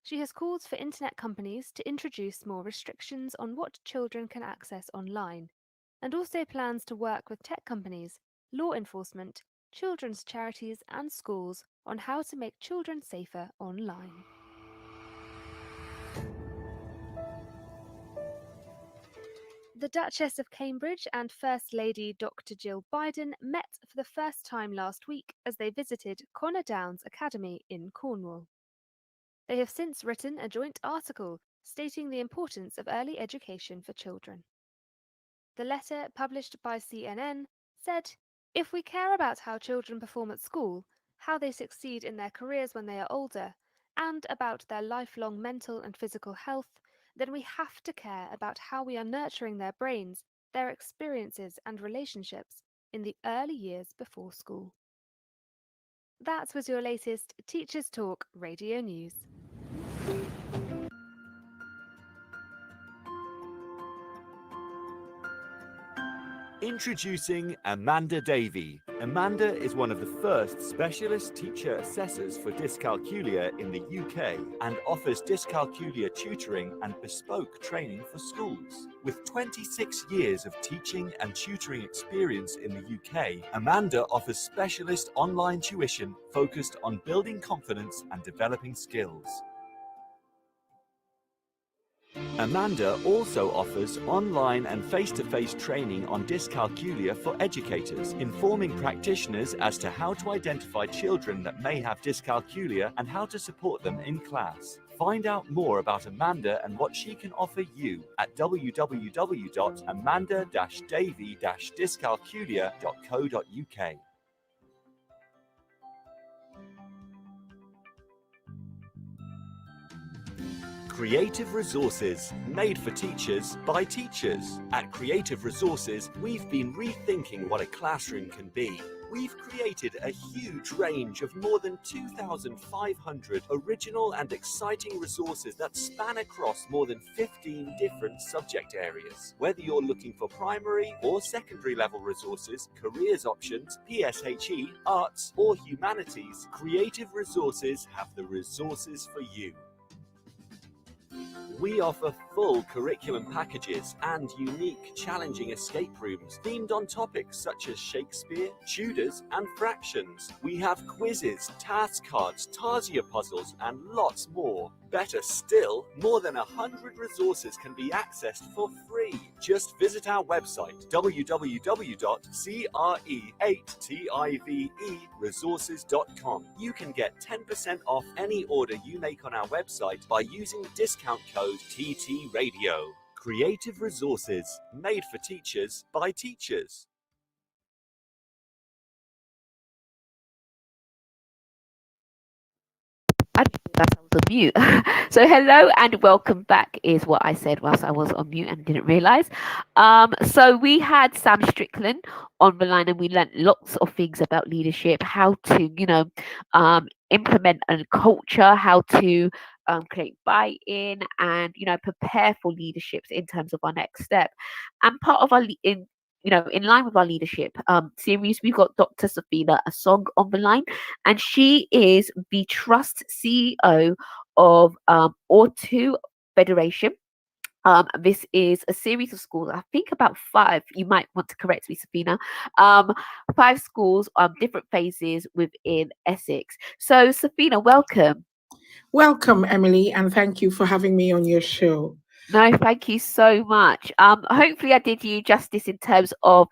She has called for internet companies to introduce more restrictions on what children can access online, and also plans to work with tech companies, law enforcement, children's charities and schools on how to make children safer online. The Duchess of Cambridge and First Lady Dr. Jill Biden met for the first time last week as they visited Connor Downs Academy in Cornwall. They have since written a joint article stating the importance of early education for children. The letter, published by CNN, said, "If we care about how children perform at school, how they succeed in their careers when they are older, and about their lifelong mental and physical health, then we have to care about how we are nurturing their brains, their experiences and relationships in the early years before school." That was your latest Teachers Talk Radio News.
Introducing Amanda Davey. Amanda is one of the first specialist teacher assessors for dyscalculia in the UK and offers dyscalculia tutoring and bespoke training for schools. With 26 years of teaching and tutoring experience in the UK, Amanda offers specialist online tuition focused on building confidence and developing skills. Amanda also offers online and face-to-face training on dyscalculia for educators, informing practitioners as to how to identify children that may have dyscalculia and how to support them in class. Find out more about Amanda and what she can offer you at www.amanda-davey-dyscalculia.co.uk. Creative Resources, made for teachers by teachers. At Creative Resources, we've been rethinking what a classroom can be. We've created a huge range of more than 2,500 original and exciting resources that span across more than 15 different subject areas. Whether you're looking for primary or secondary level resources, careers options, PSHE, arts or humanities, Creative Resources have the resources for you. We offer full curriculum packages and unique, challenging escape rooms themed on topics such as Shakespeare, Tudors, and fractions. We have quizzes, task cards, Tarsier puzzles, and lots more. Better still, more than 100 resources can be accessed for free. Just visit our website, www.cre8tiveresources.com. You can get 10% off any order you make on our website by using discount code TT Radio. Creative Resources, made for teachers by teachers.
I didn't realize I was on mute. So hello and welcome back is what I said whilst I was on mute and didn't realize. So we had Sam Strickland on the line and we learned lots of things about leadership, how to, implement a culture, how to create buy-in and, prepare for leaderships in terms of our next step. And part of our in line with our leadership series, we've got Dr. Safina Asong on the line, and she is the Trust CEO of Ortu Federation. This is a series of schools, I think about 5, you might want to correct me, Safina, 5 schools, different phases within Essex. So, Safina, welcome.
Welcome, Emily, and thank you for having me on your show.
No, thank you so much. Hopefully I did you justice in terms of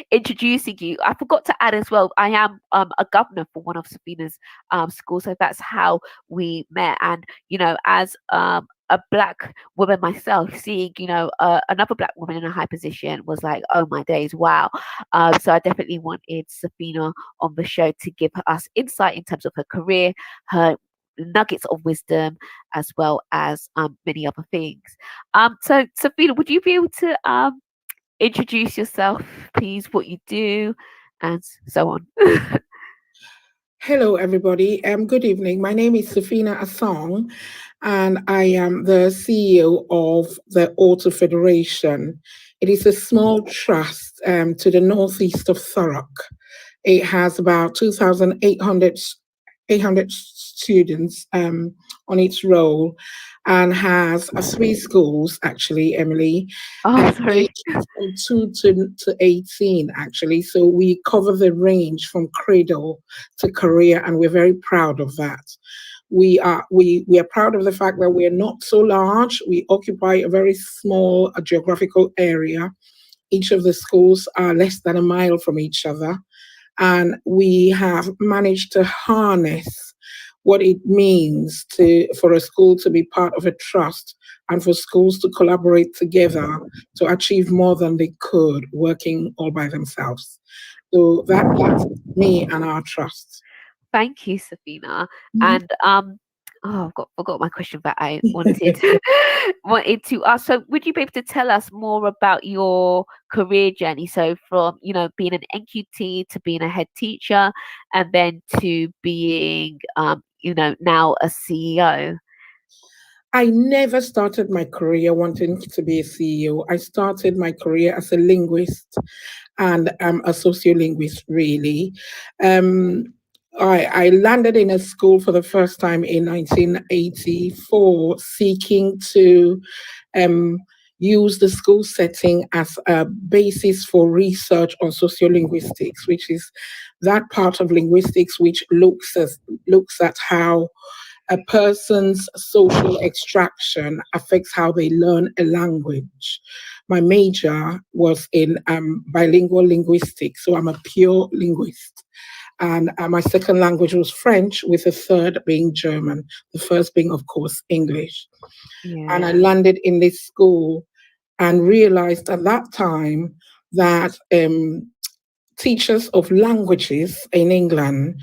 introducing you. I forgot to add as well, I am a governor for one of Safina's schools, so that's how we met. And, as a Black woman myself, seeing, another Black woman in a high position was like, oh my days, wow. So I definitely wanted Safina on the show to give us insight in terms of her career, her nuggets of wisdom, as well as many other things. So Safina, would you be able to introduce yourself, please, what you do, and so on?
Hello, everybody. Good evening. My name is Safina Asong, and I am the CEO of the Ortu Federation. It is a small trust to the northeast of Thurrock. It has about 2,800 students on its roll and has 3 schools, actually, Emily.
Oh, sorry.
From 2 to 18, actually. So we cover the range from cradle to career, and we're very proud of that. We are proud of the fact that we're not so large. We occupy a very small geographical area. Each of the schools are less than a mile from each other. And we have managed to harness what it means for a school to be part of a trust and for schools to collaborate together to achieve more than they could working all by themselves. So that's me and our trust.
Thank you, Safina.
Mhm.
And forgot my question that I wanted to ask. So would you be able to tell us more about your career journey? So from, being an NQT to being a head teacher and then to being, now a CEO.
I never started my career wanting to be a CEO. I started my career as a linguist and a sociolinguist, really. I landed in a school for the first time in 1984, seeking to use the school setting as a basis for research on sociolinguistics, which is that part of linguistics which looks at how a person's social extraction affects how they learn a language. My major was in bilingual linguistics, so I'm a pure linguist. And my second language was French, with the third being German, the first being, of course, English.
Yeah.
And I landed in this school and realized at that time that teachers of languages in England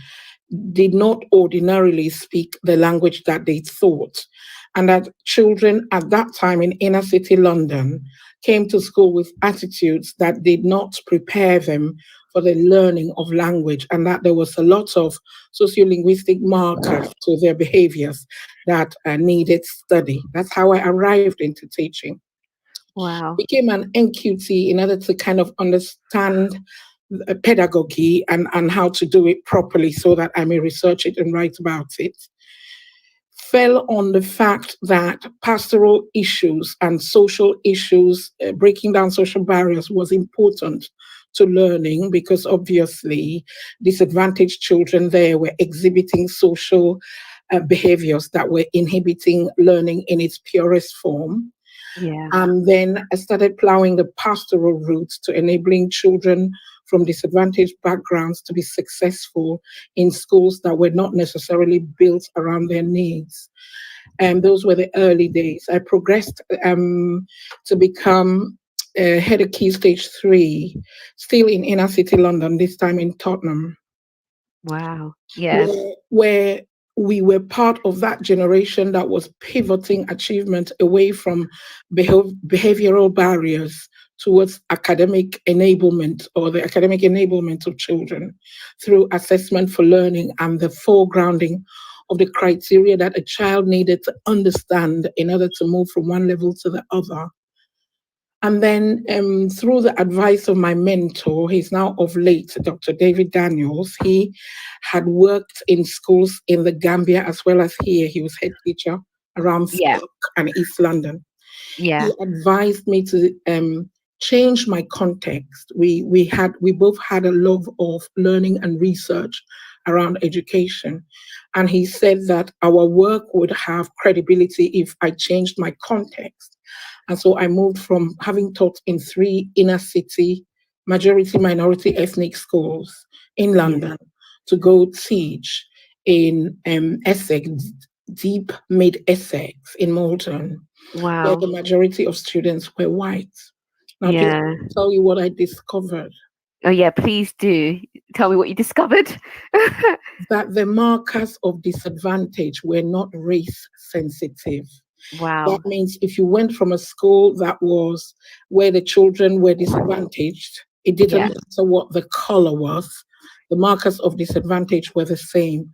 did not ordinarily speak the language that they thought. And that children at that time in inner city London came to school with attitudes that did not prepare them for the learning of language, and that there was a lot of sociolinguistic markers to their behaviors that needed study. That's how I arrived into teaching.
Wow.
Became an NQT in order to kind of understand pedagogy and how to do it properly so that I may research it and write about it. Fell on the fact that pastoral issues and social issues, breaking down social barriers, was important to learning, because obviously disadvantaged children there were exhibiting social behaviors that were inhibiting learning in its purest form.
Yeah.
And then I started plowing the pastoral route to enabling children from disadvantaged backgrounds to be successful in schools that were not necessarily built around their needs. And those were the early days. I progressed to become head of Key Stage 3, still in inner city London, this time in Tottenham.
Wow. Yeah.
Where we were part of that generation that was pivoting achievement away from behavioral barriers towards academic enablement, or the academic enablement of children through assessment for learning and the foregrounding of the criteria that a child needed to understand in order to move from one level to the other. And then through the advice of my mentor, he's now of late, Dr. David Daniels, he had worked in schools in the Gambia as well as here. He was head teacher around Stoke and East London.
Yeah.
He advised me to change my context. We both had a love of learning and research around education. And he said that our work would have credibility if I changed my context. And so I moved from having taught in 3 inner city, majority minority ethnic schools in London to go teach in Essex, deep mid-Essex in Malton, where
Wow.
the majority of students were white. Now,
Yeah.
just to tell you what I discovered.
Oh yeah, please do tell me what you discovered.
That the markers of disadvantage were not race sensitive.
Wow.
That means if you went from a school that was where the children were disadvantaged, it didn't matter what the color was, the markers of disadvantage were the same.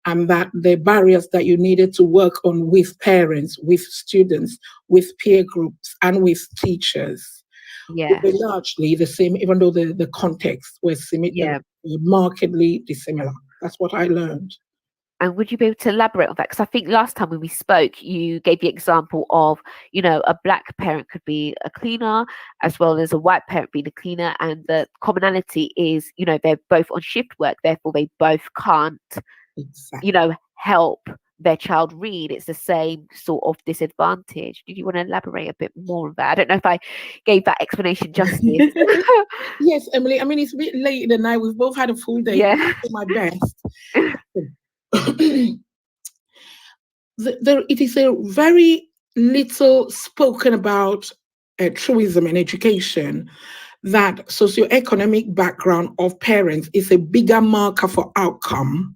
And that the barriers that you needed to work on with parents, with students, with peer groups, and with teachers were largely the same, even though the context was markedly dissimilar. That's what I learned.
And would you be able to elaborate on that? Because I think last time when we spoke, you gave the example of, a black parent could be a cleaner as well as a white parent being a cleaner. And the commonality is, they're both on shift work. Therefore, they both can't, help their child read. It's the same sort of disadvantage. Did you want to elaborate a bit more on that? I don't know if I gave that explanation justice.
Yes, Emily. I mean, it's a bit late in the night. We've both had a full day.
Yeah.
I did my best. It is a very little spoken about truism in education that socioeconomic background of parents is a bigger marker for outcome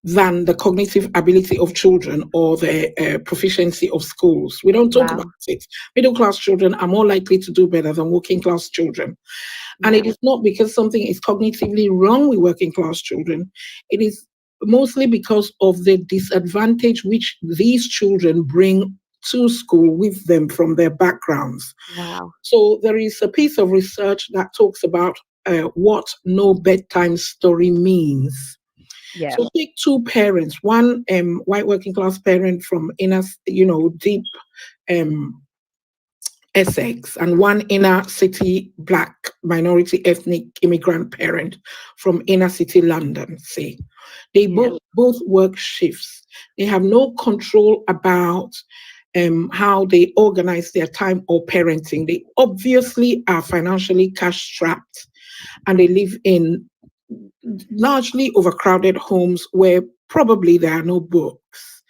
than the cognitive ability of children or the proficiency of schools. We don't talk about it. Middle class children are more likely to do better than working class children. And it is not because something is cognitively wrong with working class children. It is mostly because of the disadvantage which these children bring to school with them from their backgrounds.
Wow.
So there is a piece of research that talks about what no bedtime story means.
Yeah.
So take 2 parents, one white working class parent from inner, deep Essex, and one inner city black minority ethnic immigrant parent from inner city London, say. They both work shifts. They have no control about how they organize their time or parenting. They obviously are financially cash strapped, and they live in largely overcrowded homes where probably there are no books.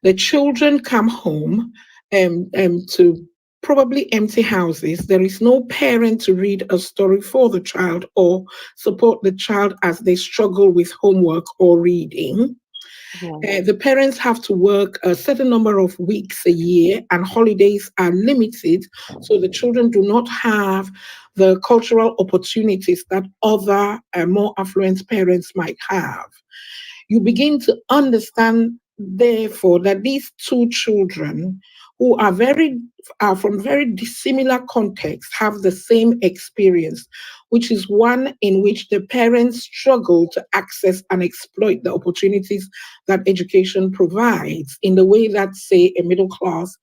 The children come home to probably empty houses. There is no parent to read a story for the child or support the child as they struggle with homework or reading.
Yeah.
The parents have to work a certain number of weeks a year, and holidays are limited, so the children do not have the cultural opportunities that other more affluent parents might have. You begin to understand, therefore, that these two children who are from very dissimilar contexts have the same experience, which is one in which the parents struggle to access and exploit the opportunities that education provides in the way that, say, a middle class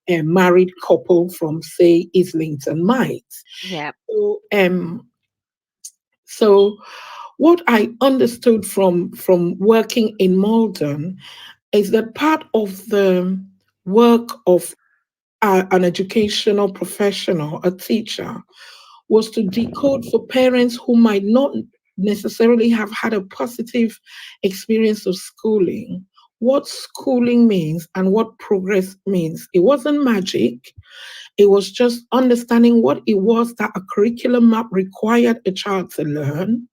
married couple from, say, Islington might.
Yeah.
So what I understood from working in Malden is that part of the work of an educational professional, a teacher, was to decode for parents who might not necessarily have had a positive experience of schooling what schooling means and what progress means. It wasn't magic. It was just understanding what it was that a curriculum map required a child to learn,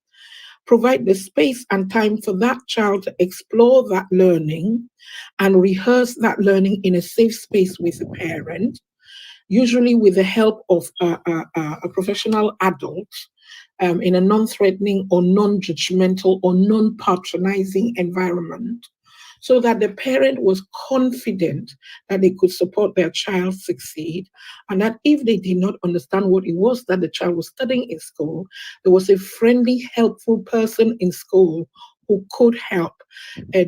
provide the space and time for that child to explore that learning and rehearse that learning in a safe space with a parent, usually with the help of a professional adult, in a non-threatening or non-judgmental or non-patronizing environment, so that the parent was confident that they could support their child succeed, and that if they did not understand what it was that the child was studying in school, there was a friendly, helpful person in school who could help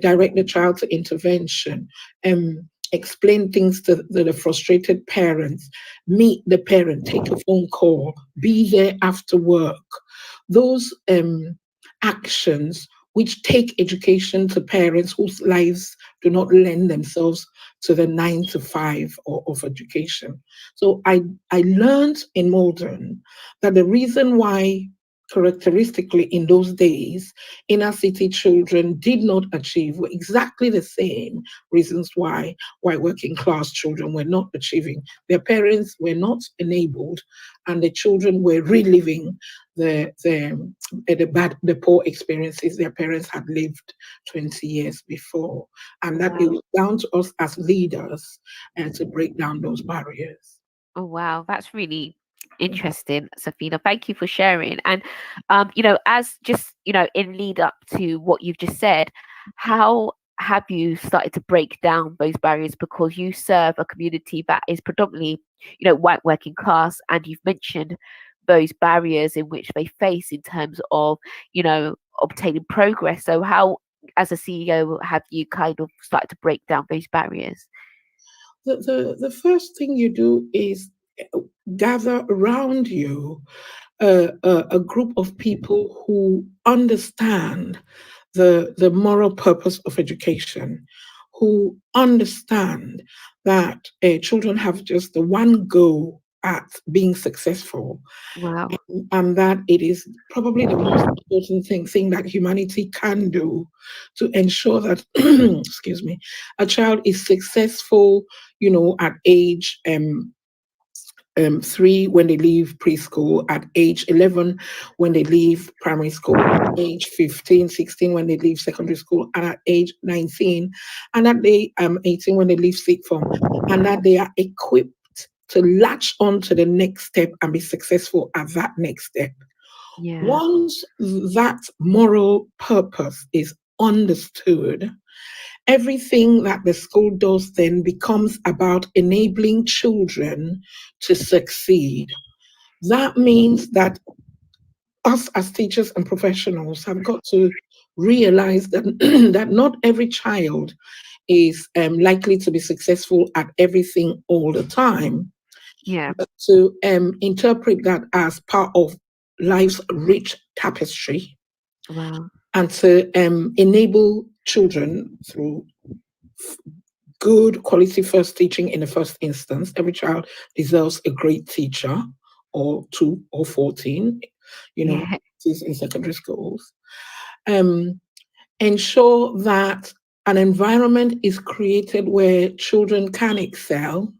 direct the child to intervention, explain things to the frustrated parents, meet the parent, take a phone call, be there after work. Those actions which take education to parents whose lives do not lend themselves to the 9 to 5 of education. So I learned in Malden that the reason why characteristically in those days inner city children did not achieve were exactly the same reasons why working class children were not achieving. Their parents were not enabled, and the children were reliving the poor experiences their parents had lived 20 years before, and that it
Wow.
was down to us as leaders and to break down those barriers.
Oh wow, that's really interesting, Safina. Thank you for sharing. And as just in lead up to what you've just said, how have you started to break down those barriers, because you serve a community that is predominantly, white working class, and you've mentioned those barriers in which they face in terms of, obtaining progress. So how, as a CEO, have you kind of started to break down those barriers?
The first thing you do is gather around you a group of people who understand the moral purpose of education, who understand that children have just the one goal at being successful,
Wow.
and that it is probably the most important thing that humanity can do to ensure that excuse me, a child is successful, at age 3 when they leave preschool, at age 11 when they leave primary school, at age 15, 16 when they leave secondary school, and at age 19, and at the 18 when they leave sixth form, and that they are equipped to latch on to the next step and be successful at that next step.
Yeah.
Once that moral purpose is understood, everything that the school does then becomes about enabling children to succeed. That means that us as teachers and professionals have got to realize that that not every child is likely to be successful at everything all the time,
Yeah.
but to interpret that as part of life's rich tapestry,
Wow.
and to enable children through good quality first teaching in the first instance. Every child deserves a great teacher, or 2 or 14,
Yeah.
is in secondary schools. Ensure that an environment is created where children can excel,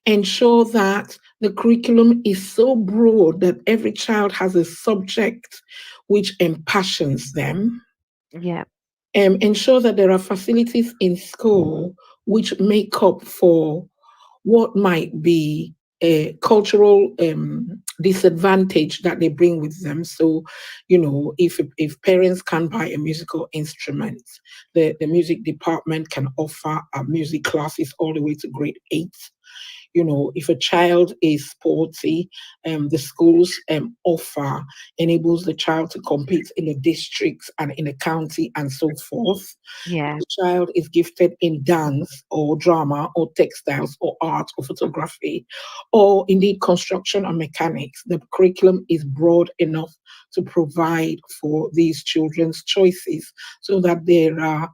Ensure that the curriculum is so broad that every child has a subject which impassions them.
Yeah.
Ensure that there are facilities in school which make up for what might be a cultural disadvantage that they bring with them. So, if parents can't buy a musical instrument, the music department can offer music classes all the way to grade 8. If a child is sporty, the schools offer enables the child to compete in the districts and in the county and so forth.
Yeah.
The child is gifted in dance or drama or textiles or art or photography or indeed construction or mechanics. The curriculum is broad enough to provide for these children's choices so that there are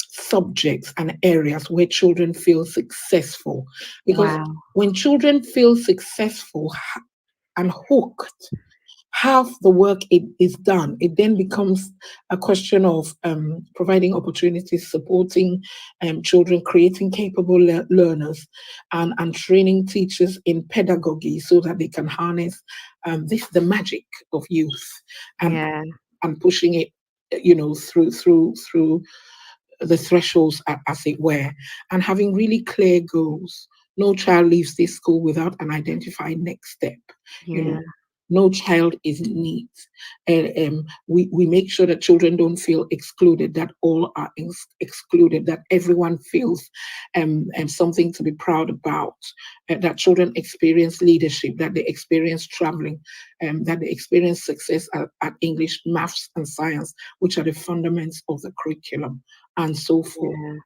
subjects and areas where children feel successful. Because
Wow.
when children feel successful and hooked, half the work is done. It then becomes a question of providing opportunities, supporting children, creating capable learners, and training teachers in pedagogy so that they can harness the magic of youth and
Yeah.
and pushing it, through the thresholds, as it were, and having really clear goals. No child leaves this school without an identified next step. You
Yeah.
know, no child is neat. And we make sure that children don't feel excluded, that all are excluded, that everyone feels something to be proud about, that children experience leadership, that they experience traveling, that they experience success at English, maths, and science, which are the fundamentals of the curriculum, and so forth.
Yeah.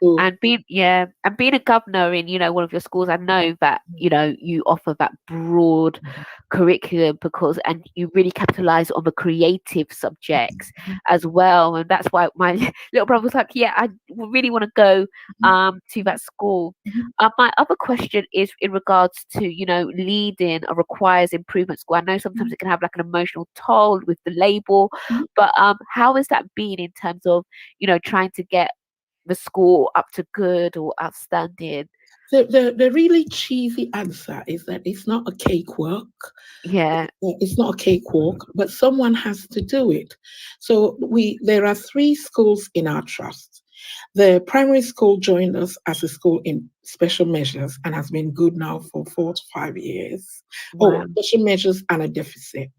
So,
And being a governor in one of your schools, I know that you offer that broad curriculum because and you really capitalize on the creative subjects as well, and that's why my little brother was like, yeah, I really want to go to that school. My other question is in regards to leading a requires improvement school. I know sometimes it can have like an emotional toll with the label, but how has that been in terms of trying to get the score up to good or outstanding?
the really cheesy answer is that it's not a cakewalk.
Yeah.
It's not a cakewalk, but someone has to do it. So there are 3 schools in our trust. The primary school joined us as a school in special measures and has been good now for 4 to 5 years. Oh,
Wow.
special measures and a deficit.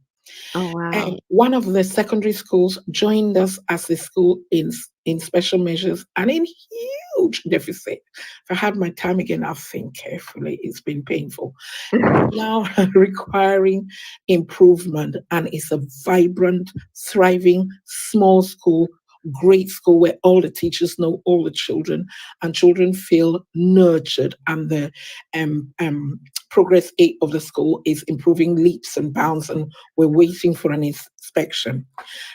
Oh wow.
And one of the secondary schools joined us as a school in special measures and in huge deficit. If I had my time again, I'll think carefully. It's been painful. Now requiring improvement, and it's a vibrant, thriving, small school, great school where all the teachers know all the children and children feel nurtured, and the progress rate of the school is improving leaps and bounds, and we're waiting for an inspection.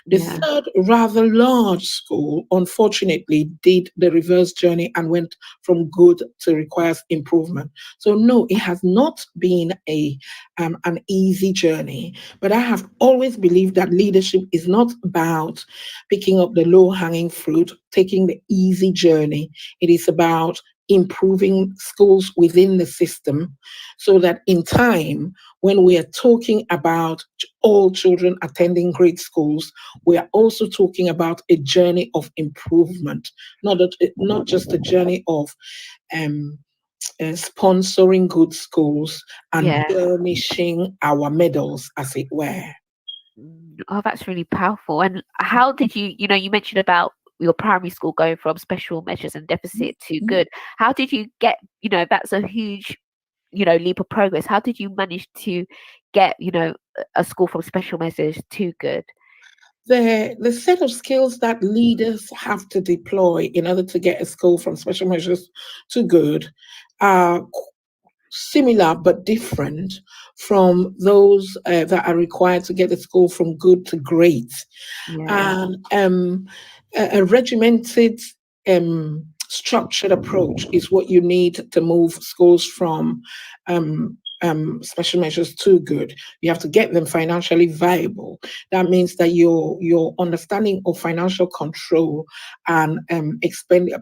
The
Yeah.
third rather large school, unfortunately, did the reverse journey and went from good to requires improvement. So no, it has not been an easy journey. But I have always believed that leadership is not about picking up the low-hanging fruit, taking the easy journey. It is about improving schools within the system so that in time, when we are talking about all children attending great schools, we are also talking about a journey of improvement, not just a journey of sponsoring good schools and
Yeah.
burnishing our medals, as it were.
Oh, that's really powerful. And how did you mentioned about your primary school going from special measures and deficit to good. How did you get, that's a huge, leap of progress. How did you manage to get, a school from special measures to good?
The set of skills that leaders have to deploy in order to get a school from special measures to good are similar but different from those that are required to get a school from good to great.
Yeah.
And a regimented, structured approach is what you need to move schools from special measures too good. You have to get them financially viable. That means that your understanding of financial control and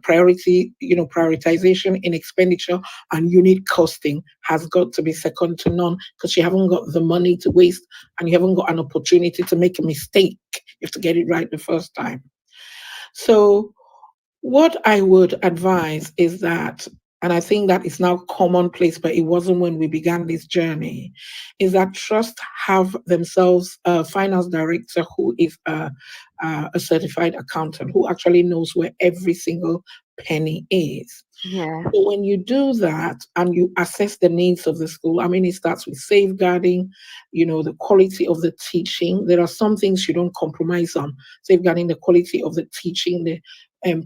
prioritization in expenditure and unit costing has got to be second to none, because you haven't got the money to waste and you haven't got an opportunity to make a mistake. You have to get it right the first time. So what I would advise is that, and I think that is now commonplace, but it wasn't when we began this journey, is that trust have themselves a finance director who is a certified accountant who actually knows where every single penny is.
Yeah.
So when you do that and you assess the needs of the school, I mean, it starts with safeguarding, the quality of the teaching. There are some things you don't compromise on. Safeguarding the quality of the teaching, the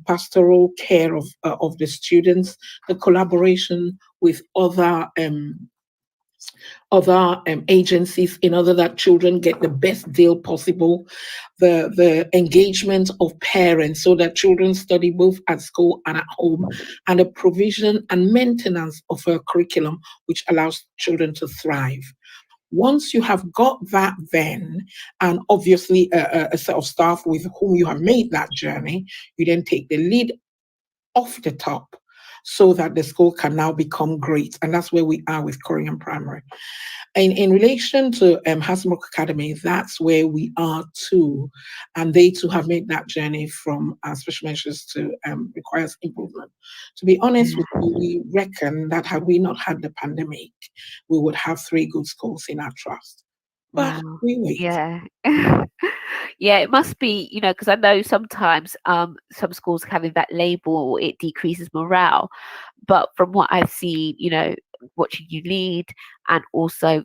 pastoral care of the students, the collaboration with other agencies in order that children get the best deal possible, the engagement of parents so that children study both at school and at home, and the provision and maintenance of a curriculum which allows children to thrive. Once you have got that, then, and obviously a set of staff with whom you have made that journey, you then take the lead off the top so that the school can now become great. And that's where we are with Korean Primary. And in relation to Hasbrook Academy, that's where we are too. And they too have made that journey from special measures to requires improvement. To be honest with you, we reckon that had we not had the pandemic, we would have 3 good schools in our trust. But
Wow.
we wait.
Yeah. Yeah, it must be, because I know sometimes some schools having that label, it decreases morale. But from what I've seen, watching you lead, and also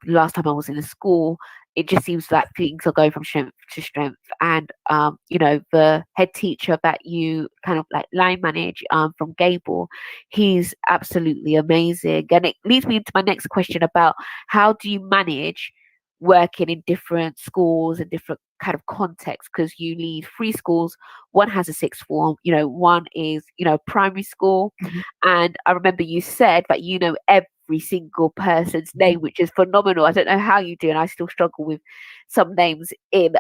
last time I was in a school, it just seems like things are going from strength to strength. And the head teacher that you kind of like line manage from Gable, he's absolutely amazing. And it leads me into my next question about how do you manage working in different schools and different kind of contexts, because you lead 3 schools. One has a sixth form, one is primary school.
Mhm.
And I remember you said that every single person's name, which is phenomenal. I don't know how you do, and I still struggle with some names in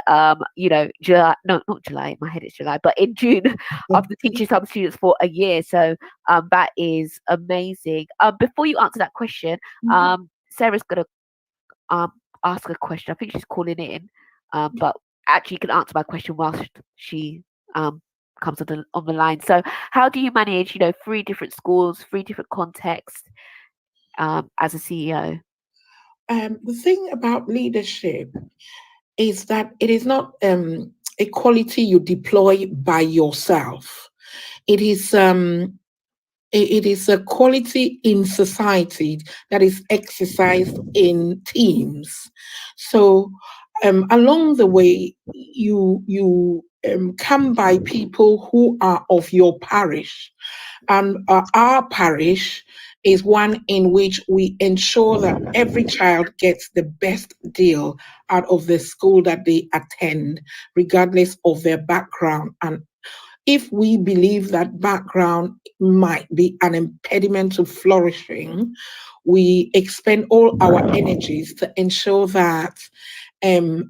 July. No, not July. In my head it's July, but in June, after teaching some students for a year. So that is amazing. Before you answer that question, Sarah's gonna ask a question. I think she's calling in, but actually you can answer my question whilst she comes on the line. So how do you manage 3 different schools, 3 different contexts as a CEO?
The thing about leadership is that it is not a quality you deploy by yourself. It is a quality in society that is exercised in teams. So along the way, you come by people who are of your parish, and our parish is one in which we ensure that every child gets the best deal out of the school that they attend, regardless of their background. And if we believe that background might be an impediment to flourishing, we expend all our energies to ensure that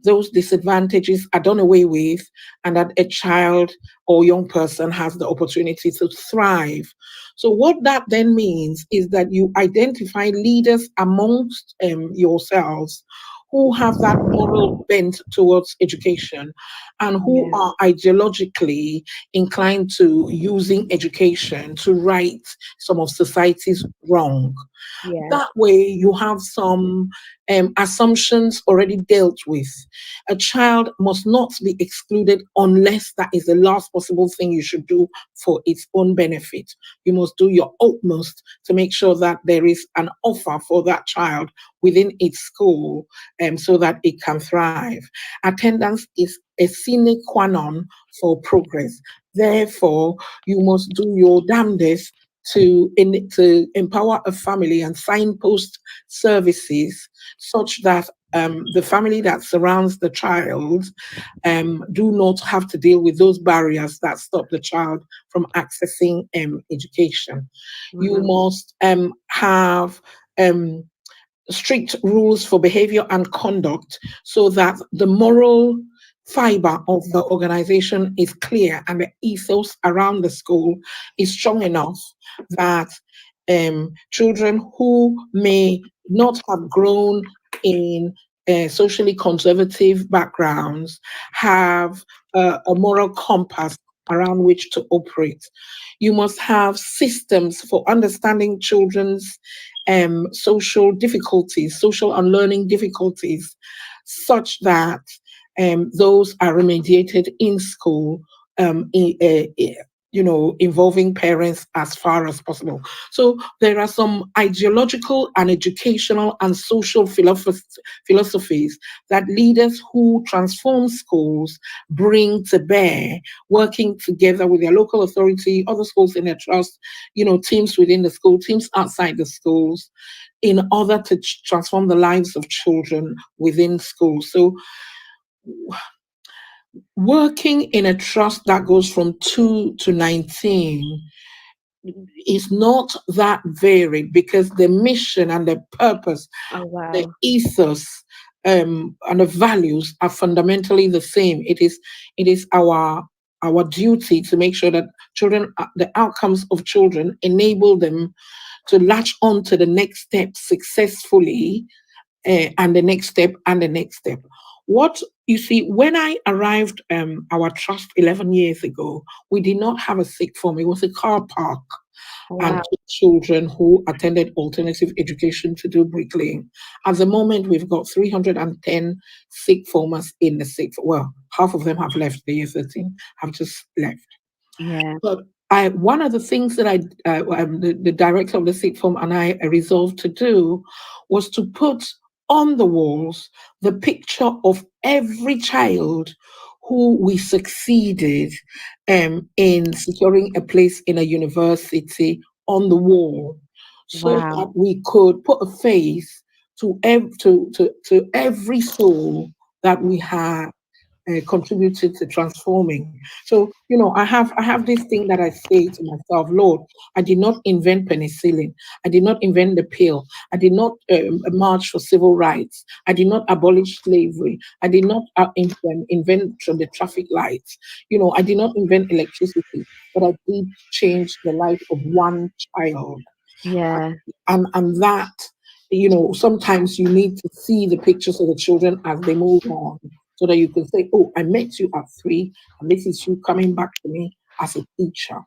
those disadvantages are done away with, and that a child or young person has the opportunity to thrive. So what that then means is that you identify leaders amongst yourselves who have that moral bent towards education and who are ideologically inclined to using education to right some of society's wrong.
Yeah.
That way, you have some assumptions already dealt with. A child must not be excluded unless that is the last possible thing you should do for its own benefit. You must do your utmost to make sure that there is an offer for that child within its school so that it can thrive. Attendance is a sine qua non for progress. Therefore, you must do your damnedest to empower a family and signpost services such that the family that surrounds the child do not have to deal with those barriers that stop the child from accessing education. You must have strict rules for behavior and conduct so that the moral fiber of the organization is clear and the ethos around the school is strong enough that children who may not have grown in socially conservative backgrounds have a moral compass around which to operate. You must have systems for understanding children's social difficulties, social and learning difficulties, such that those are remediated in school, involving parents as far as possible. So there are some ideological and educational and social philosophies that leaders who transform schools bring to bear, working together with their local authority, other schools in their trust, teams within the school, teams outside the schools, in order to transform the lives of children within schools. So working in a trust that goes from 2 to 19 is not that varied, because the mission and the purpose, the ethos, and the values are fundamentally the same. It is our duty to make sure that children, the outcomes of children, enable them to latch on to the next step successfully, and the next step and the next step. What you see, when I arrived our trust 11 years ago, we did not have a sixth form. It was a car park, and children who attended alternative education to do bricklaying. At the moment, we've got 310 sixth formers in the sixth. Well, half of them have left. The year 13 have just left.
Yeah.
But one of the things that the director of the sixth form and I resolved to do was to put on the walls the picture of every child who we succeeded in securing a place in a university on the wall, so that we could put a face to every soul that we had contributed to transforming. So, I have this thing that I say to myself: Lord, I did not invent penicillin. I did not invent the pill. I did not march for civil rights. I did not abolish slavery. I did not invent the traffic lights. I did not invent electricity, but I did change the life of one child.
Yeah.
And that, sometimes you need to see the pictures of the children as they move on, so that you can say, oh, I met you at 3, and this is you coming back to me as a teacher.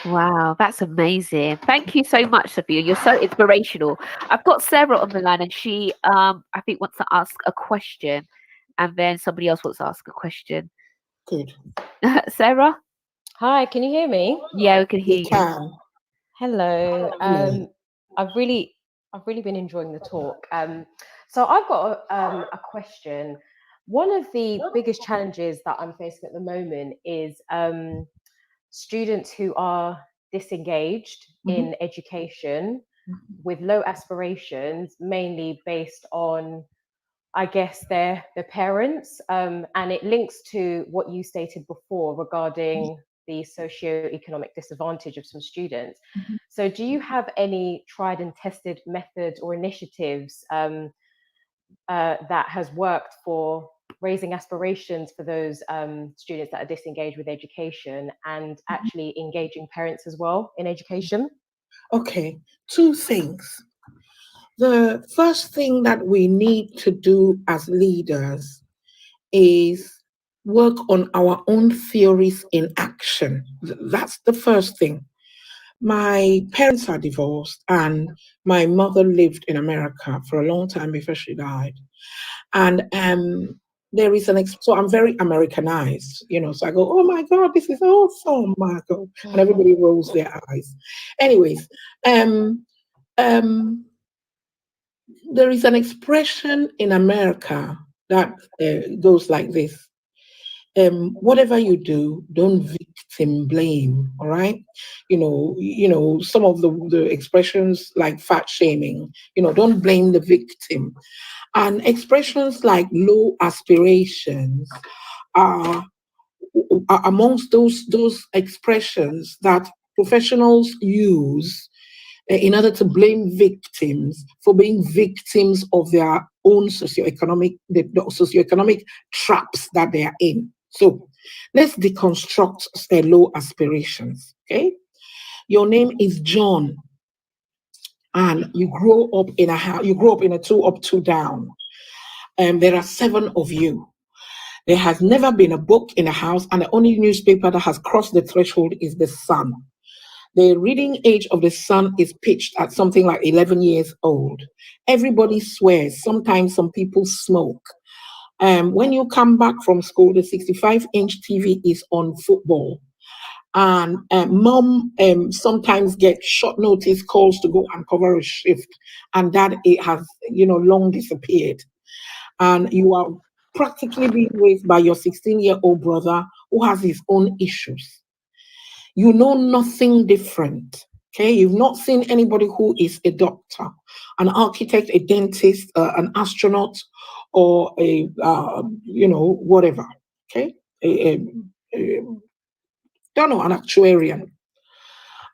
Wow, that's amazing. Thank you so much, Sophia. You're so inspirational. I've got Sarah on the line, and she, I think, wants to ask a question, and then somebody else wants to ask a question.
Good.
Sarah?
Hi, can you hear me?
Yeah, we can hear
You
you.
can.
Hello. I've really been enjoying the talk. So I've got a question. One of the biggest challenges that I'm facing at the moment is students who are disengaged in education with low aspirations, mainly based on, I guess, their parents. And it links to what you stated before regarding the socio-economic disadvantage of some students. So do you have any tried and tested methods or initiatives that has worked for raising aspirations for those students that are disengaged with education, and actually engaging parents as well in education?
Okay, 2 things. The first thing that we need to do as leaders is work on our own theories in action. That's the first thing. My parents are divorced, and my mother lived in America for a long time before she died. And there is so I'm very Americanized, so I go, oh my God, this is awesome, Marco. And everybody rolls their eyes. Anyways, there is an expression in America that goes like this. Whatever you do, don't victim blame. All right. Some of the expressions like fat shaming, don't blame the victim. And expressions like low aspirations are amongst those expressions that professionals use in order to blame victims for being victims of their own the socioeconomic traps that they are in. So let's deconstruct their low aspirations. Okay, your name is John, and you grow up in a house. You grow up in a 2 up, 2 down, and there are 7 of you. There has never been a book in the house, and the only newspaper that has crossed the threshold is the Sun. The reading age of the Sun is pitched at something like 11 years old. Everybody swears. Sometimes some people smoke. When you come back from school, the 65-inch TV is on football. And mom sometimes gets short notice calls to go and cover a shift. And that it has, long disappeared. And you are practically being raised by your 16-year-old brother who has his own issues. You know nothing different. Okay, you've not seen anybody who is a doctor, an architect, a dentist, an astronaut, or a whatever. Okay, don't know, an actuarian.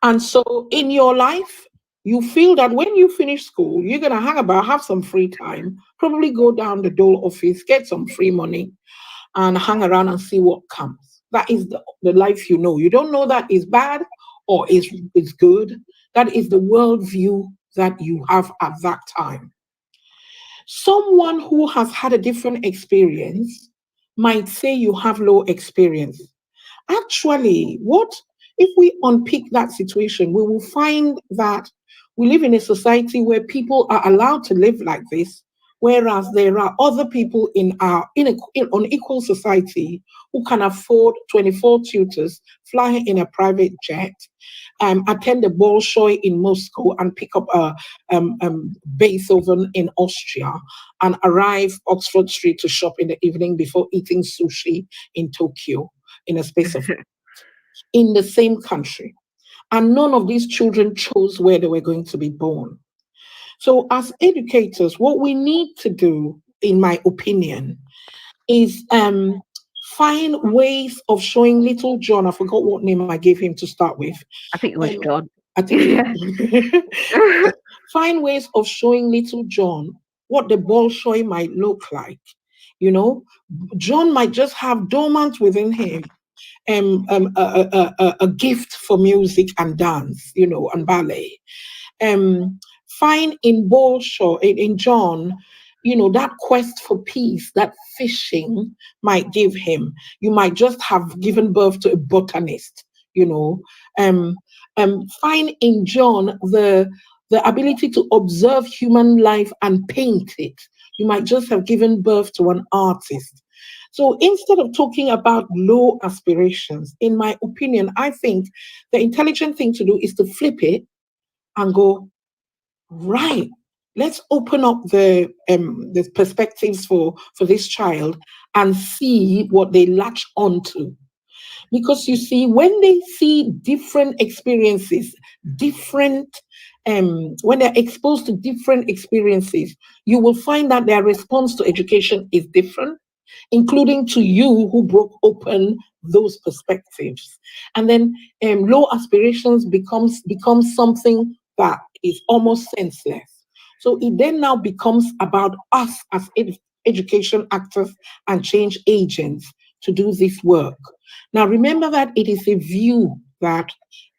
And so in your life, you feel that when you finish school, you're gonna hang about, have some free time, probably go down the Dole office, get some free money, and hang around and see what comes. That is the life you know. You don't know that is bad or is good. That is the worldview that you have at that time. Someone who has had a different experience might say you have low experience. Actually, what if we unpick that situation, we will find that we live in a society where people are allowed to live like this, whereas there are other people in our unequal society who can afford 24 tutors, fly in a private jet, attend a Bolshoi in Moscow and pick up a Beethoven in Austria, and arrive Oxford Street to shop in the evening before eating sushi in Tokyo in a space of in the same country. And none of these children chose where they were going to be born. So as educators, what we need to do, in my opinion, is find ways of showing little John. I forgot what name I gave him to start with.
I think it was John.
I think find ways of showing little John what the Bolshoi might look like. John might just have dormant within him a gift for music and dance, and ballet. Find in Bolshoi, in John, that quest for peace, that fishing might give him. You might just have given birth to a botanist, find in John the ability to observe human life and paint it. You might just have given birth to an artist. So instead of talking about low aspirations, in my opinion, I think the intelligent thing to do is to flip it and go, right, let's open up the perspectives for this child and see what they latch onto. Because you see, when they see different experiences, when they're exposed to different experiences, you will find that their response to education is different, including to you who broke open those perspectives. And then low aspirations becomes something that is almost senseless. So it then now becomes about us as education actors and change agents to do this work. Now, remember that it is a view that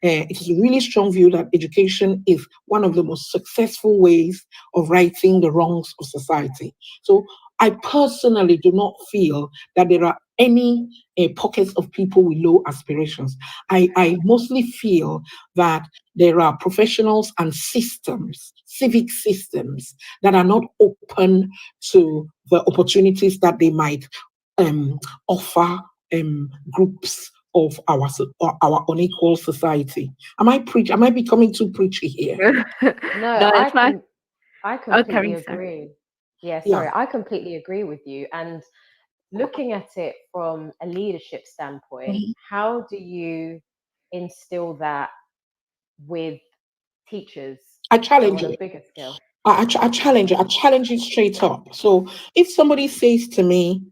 it is a really strong view that education is one of the most successful ways of righting the wrongs of society. So I personally do not feel that there are any pockets of people with low aspirations. I mostly feel that there are professionals and systems, civic systems, that are not open to the opportunities that they might offer groups of our unequal society. Am I becoming too preachy here?
No,
it's fine.
I completely
Carrie, sorry.
agree. Yeah,
Yeah.
sorry, I completely agree with you. And looking at it from a leadership standpoint, how do you instill that with teachers?
I challenge
on a
it.
bigger scale.
I challenge it. I challenge it straight up. So if somebody says to me,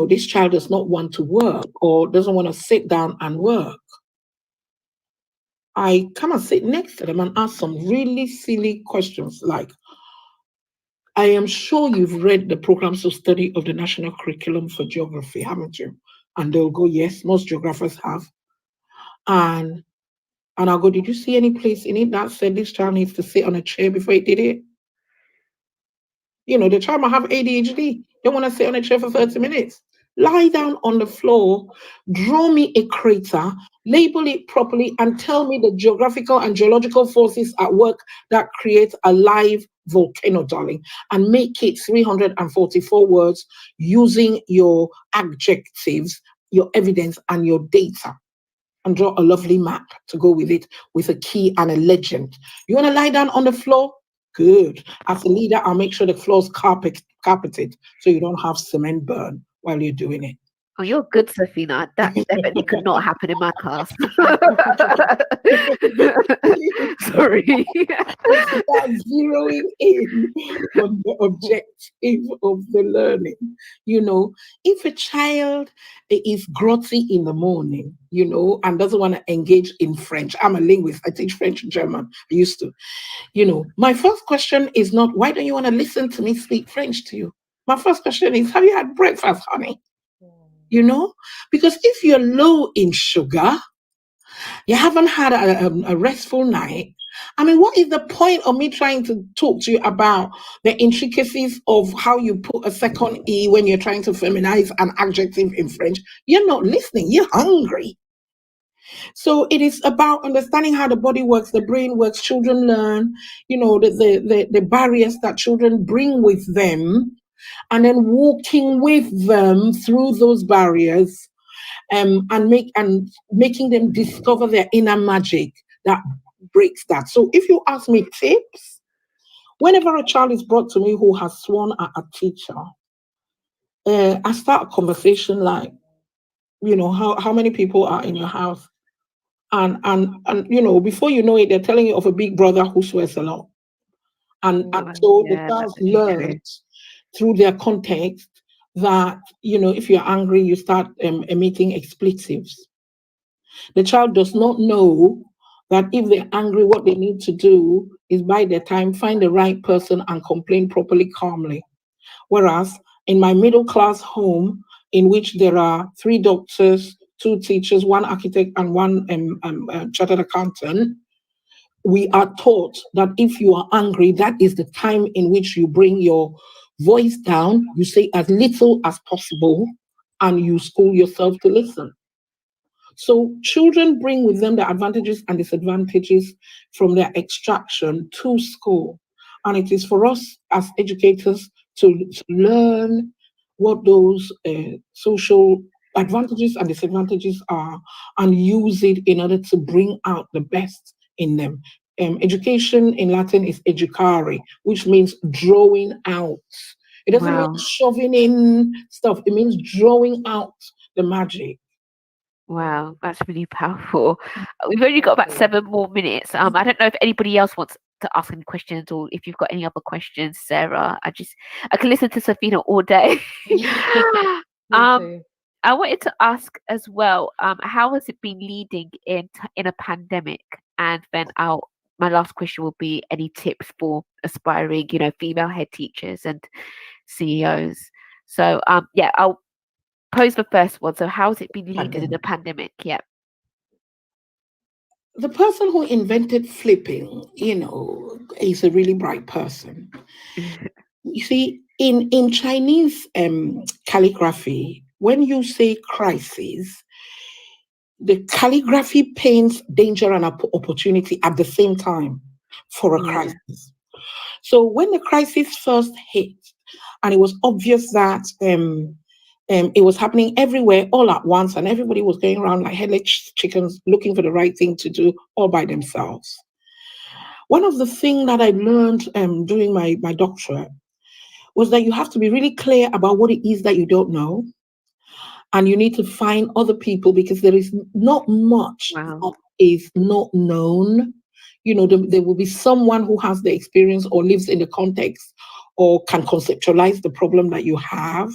this child does not want to work or doesn't want to sit down and work, I come and sit next to them and ask some really silly questions like, I am sure you've read the programs of study of the National Curriculum for Geography, haven't you? And they'll go, yes, most geographers have. And I'll go, did you see any place in it that said this child needs to sit on a chair before he did it? You know, the child might have ADHD. They want to sit on a chair for 30 minutes. Lie down on the floor, draw me a crater, label it properly, and tell me the geographical and geological forces at work that create a live volcano, darling, and make it 344 words using your adjectives, your evidence, and your data. And draw a lovely map to go with it with a key and a legend. You want to lie down on the floor? Good. As a leader, I'll make sure the floor's carpeted so you don't have cement burn while you're doing it.
Oh, you're good, Safina. That definitely could not happen in my class. Sorry.
That's zeroing in on the objective of the learning. You know, if a child is grotty in the morning, you know, and doesn't want to engage in French, I'm a linguist, I teach French and German, I used to, you know, my first question is not, why don't you want to listen to me speak French to you? My first question is, have you had breakfast, honey? You know, because if you're low in sugar, you haven't had a restful night. I mean, what is the point of me trying to talk to you about the intricacies of how you put a second E when you're trying to feminize an adjective in French? You're not listening. You're hungry. So it is about understanding how the body works, the brain works. Children learn, you know, the barriers that children bring with them, and then walking with them through those barriers, and making them discover their inner magic that breaks that. So if you ask me tips, whenever a child is brought to me who has sworn at a teacher, I start a conversation like, you know, how many people are in your house? And you know, before you know it, they're telling you of a big brother who swears a lot. And so the child learns through their context that, you know, if you're angry, you start emitting expletives. The child does not know that if they're angry, what they need to do is bide their time, find the right person, and complain properly, calmly. Whereas in my middle class home, in which there are 3 doctors, 2 teachers, 1 architect, and 1 chartered accountant, we are taught that if you are angry, that is the time in which you bring your voice down, you say as little as possible, and you school yourself to listen. So children bring with them the advantages and disadvantages from their extraction to school. And it is for us as educators to learn what those social advantages and disadvantages are and use it in order to bring out the best in them. Education in Latin is educare, which means drawing out. It doesn't mean shoving in stuff. It means drawing out the magic.
Wow, that's really powerful. We've only got about 7 more minutes. I don't know if anybody else wants to ask any questions, or if you've got any other questions, Sarah. I can listen to Safina all day. I wanted to ask as well, how has it been leading in a pandemic? And then my last question will be any tips for aspiring, you know, female head teachers and CEOs. So yeah, I'll pose the first one. So how has it been leading in the pandemic? Yeah.
The person who invented flipping, you know, is a really bright person. You see, in Chinese calligraphy, when you say crisis, the calligraphy paints danger and opportunity at the same time for a crisis. So when the crisis first hit, and it was obvious that it was happening everywhere all at once, and everybody was going around like headless chickens looking for the right thing to do all by themselves. One of the things that I learned during my doctorate was that you have to be really clear about what it is that you don't know. And you need to find other people, because there is not much that is not known. You know, there will be someone who has the experience or lives in the context or can conceptualize the problem that you have.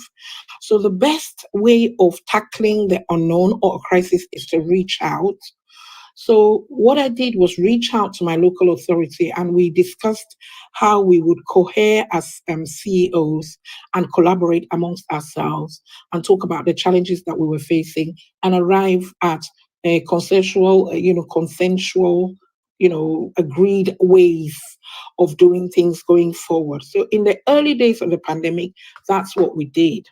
So the best way of tackling the unknown or a crisis is to reach out, So what I did was reach out to my local authority, and we discussed how we would cohere as CEOs and collaborate amongst ourselves and talk about the challenges that we were facing and arrive at a consensual, agreed ways of doing things going forward. So in the early days of the pandemic, that's what we did.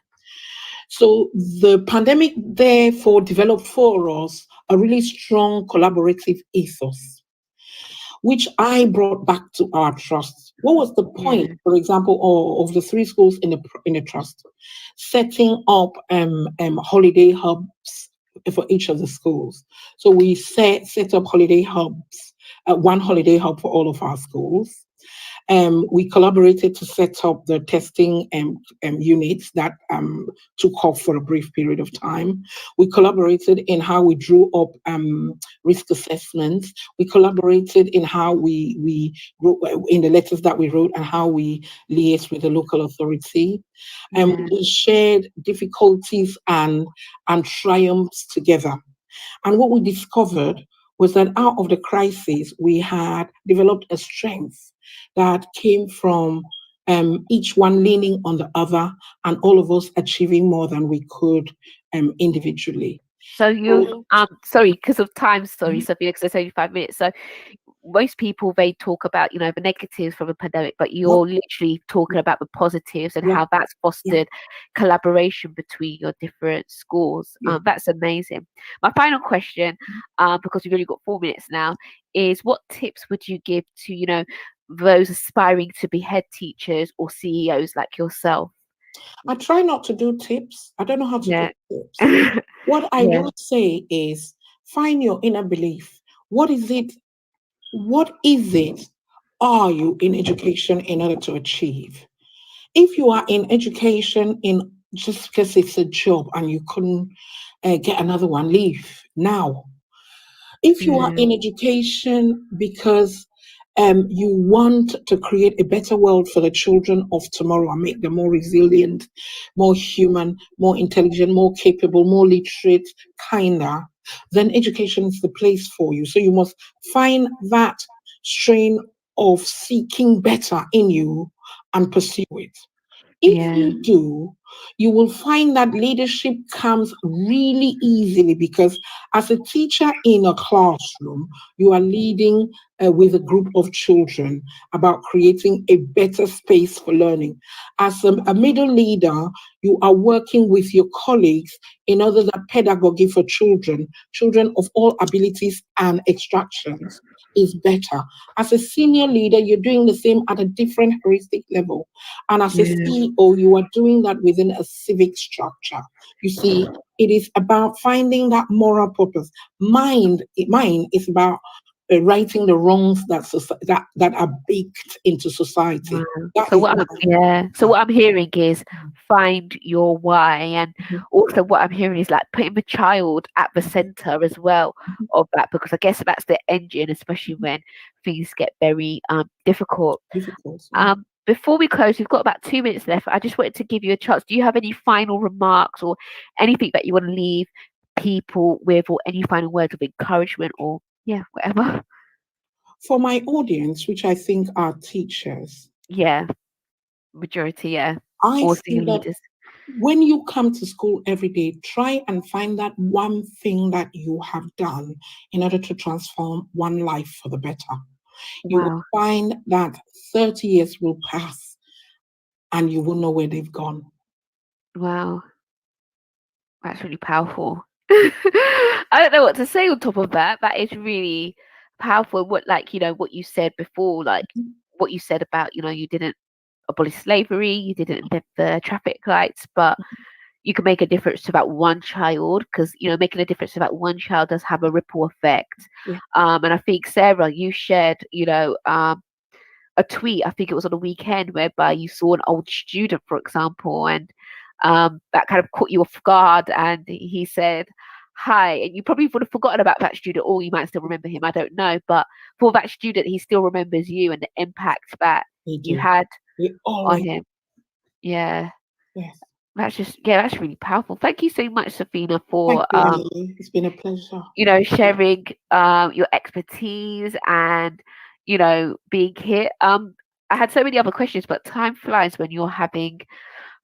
So the pandemic therefore developed for us a really strong collaborative ethos, which I brought back to our trust. What was the point, for example, of the 3 schools in the trust? Setting up holiday hubs for each of the schools. So we set up holiday hubs, one holiday hub for all of our schools. We collaborated to set up the testing units that took off for a brief period of time. We collaborated in how we drew up risk assessments. We collaborated in how we wrote in the letters that we wrote and how we liaised with the local authority. We shared difficulties and triumphs together. And what we discovered was that out of the crisis, we had developed a strength that came from each one leaning on the other and all of us achieving more than we could individually.
So you sorry, because of time, sorry, Sophia, because it's only 5 minutes. So most people, they talk about, the negatives from a pandemic, but you're literally talking about the positives and how that's fostered collaboration between your different schools. That's amazing. My final question, because we've only got 4 minutes now, is what tips would you give to, those aspiring to be head teachers or CEOs like yourself?
I try not to do tips. I don't know how to do tips. What I would say is find your inner belief. What is it are you in education in order to achieve? If you are in education in just because it's a job and you couldn't get another one, leave now. If you are in education because you want to create a better world for the children of tomorrow and make them more resilient, more human, more intelligent, more capable, more literate, kinder, then education is the place for you. So you must find that strain of seeking better in you and pursue it. If you do, you will find that leadership comes really easily because as a teacher in a classroom, you are leading with a group of children about creating a better space for learning. As a middle leader, you are working with your colleagues in order that pedagogy for children of all abilities and extractions, is better. As a senior leader, you're doing the same at a different heuristic level. And as a CEO, you are doing that within a civic structure. You see, it is about finding that moral purpose. Mine is about righting the wrongs that are baked into society.
So what I'm hearing is find your why, and also what I'm hearing is like putting the child at the center as well of that, because I guess that's the engine, especially when things get very difficult. Before we close, we've got about 2 minutes left. I just wanted to give you a chance. Do you have any final remarks or anything that you want to leave people with, or any final words of encouragement, or whatever?
For my audience, which I think are teachers.
Majority,
I think that when you come to school every day, try and find that one thing that you have done in order to transform one life for the better. You will find that 30 years will pass and you will know where they've gone.
Wow. That's really powerful. I don't know what to say on top of that. That is really powerful. What you said before, like what you said about, you didn't abolish slavery, you didn't invent the traffic lights, but you can make a difference to about one child, because making a difference to about one child does have a ripple effect. And I think, Sarah, you shared a tweet, I think it was on a weekend, whereby you saw an old student, for example, and that kind of caught you off guard, and he said hi, and you probably would have forgotten about that student, or you might still remember him, I don't know, but for that student, he still remembers you and the impact that you had on him. that's really powerful. Thank you so much, Safina,
Thank
for
you, Emily. It's been a pleasure.
sharing your expertise and being here. I had so many other questions, but time flies when you're having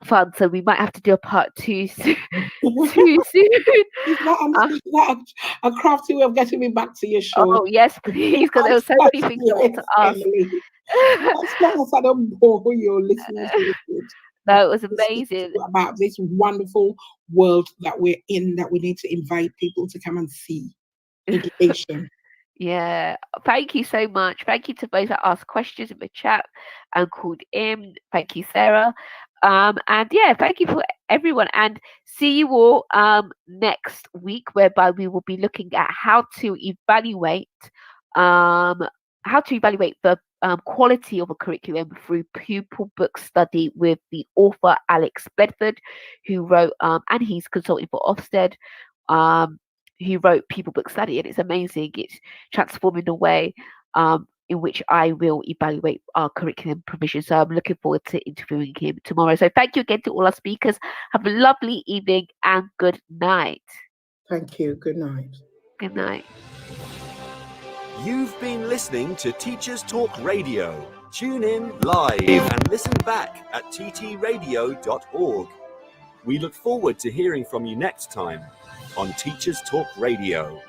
fun, so we might have to do a part 2 soon. Too soon.
Is that a crafty way of getting me back to your show?
Oh yes, please, because there were so many things I want to ask.
Emily. As long as I don't bore your listeners with it.
No, it was amazing.
About this wonderful world that we're in, that we need to invite people to come and see. Education.
Yeah, thank you so much. Thank you to both that asked questions in the chat and called in. Thank you, Sarah. And yeah, thank you for everyone. And see you all next week, whereby we will be looking at how to evaluate the quality of a curriculum through pupil book study with the author Alex Bedford, who wrote and he's consulting for Ofsted. Who wrote Pupil Book Study, and it's amazing. It's transforming the way in which I will evaluate our curriculum provision. So I'm looking forward to interviewing him tomorrow. So thank you again to all our speakers. Have a lovely evening and good night.
Thank you. Good night.
Good night.
You've been listening to Teachers Talk Radio. Tune in live and listen back at ttradio.org. We look forward to hearing from you next time on Teachers Talk Radio.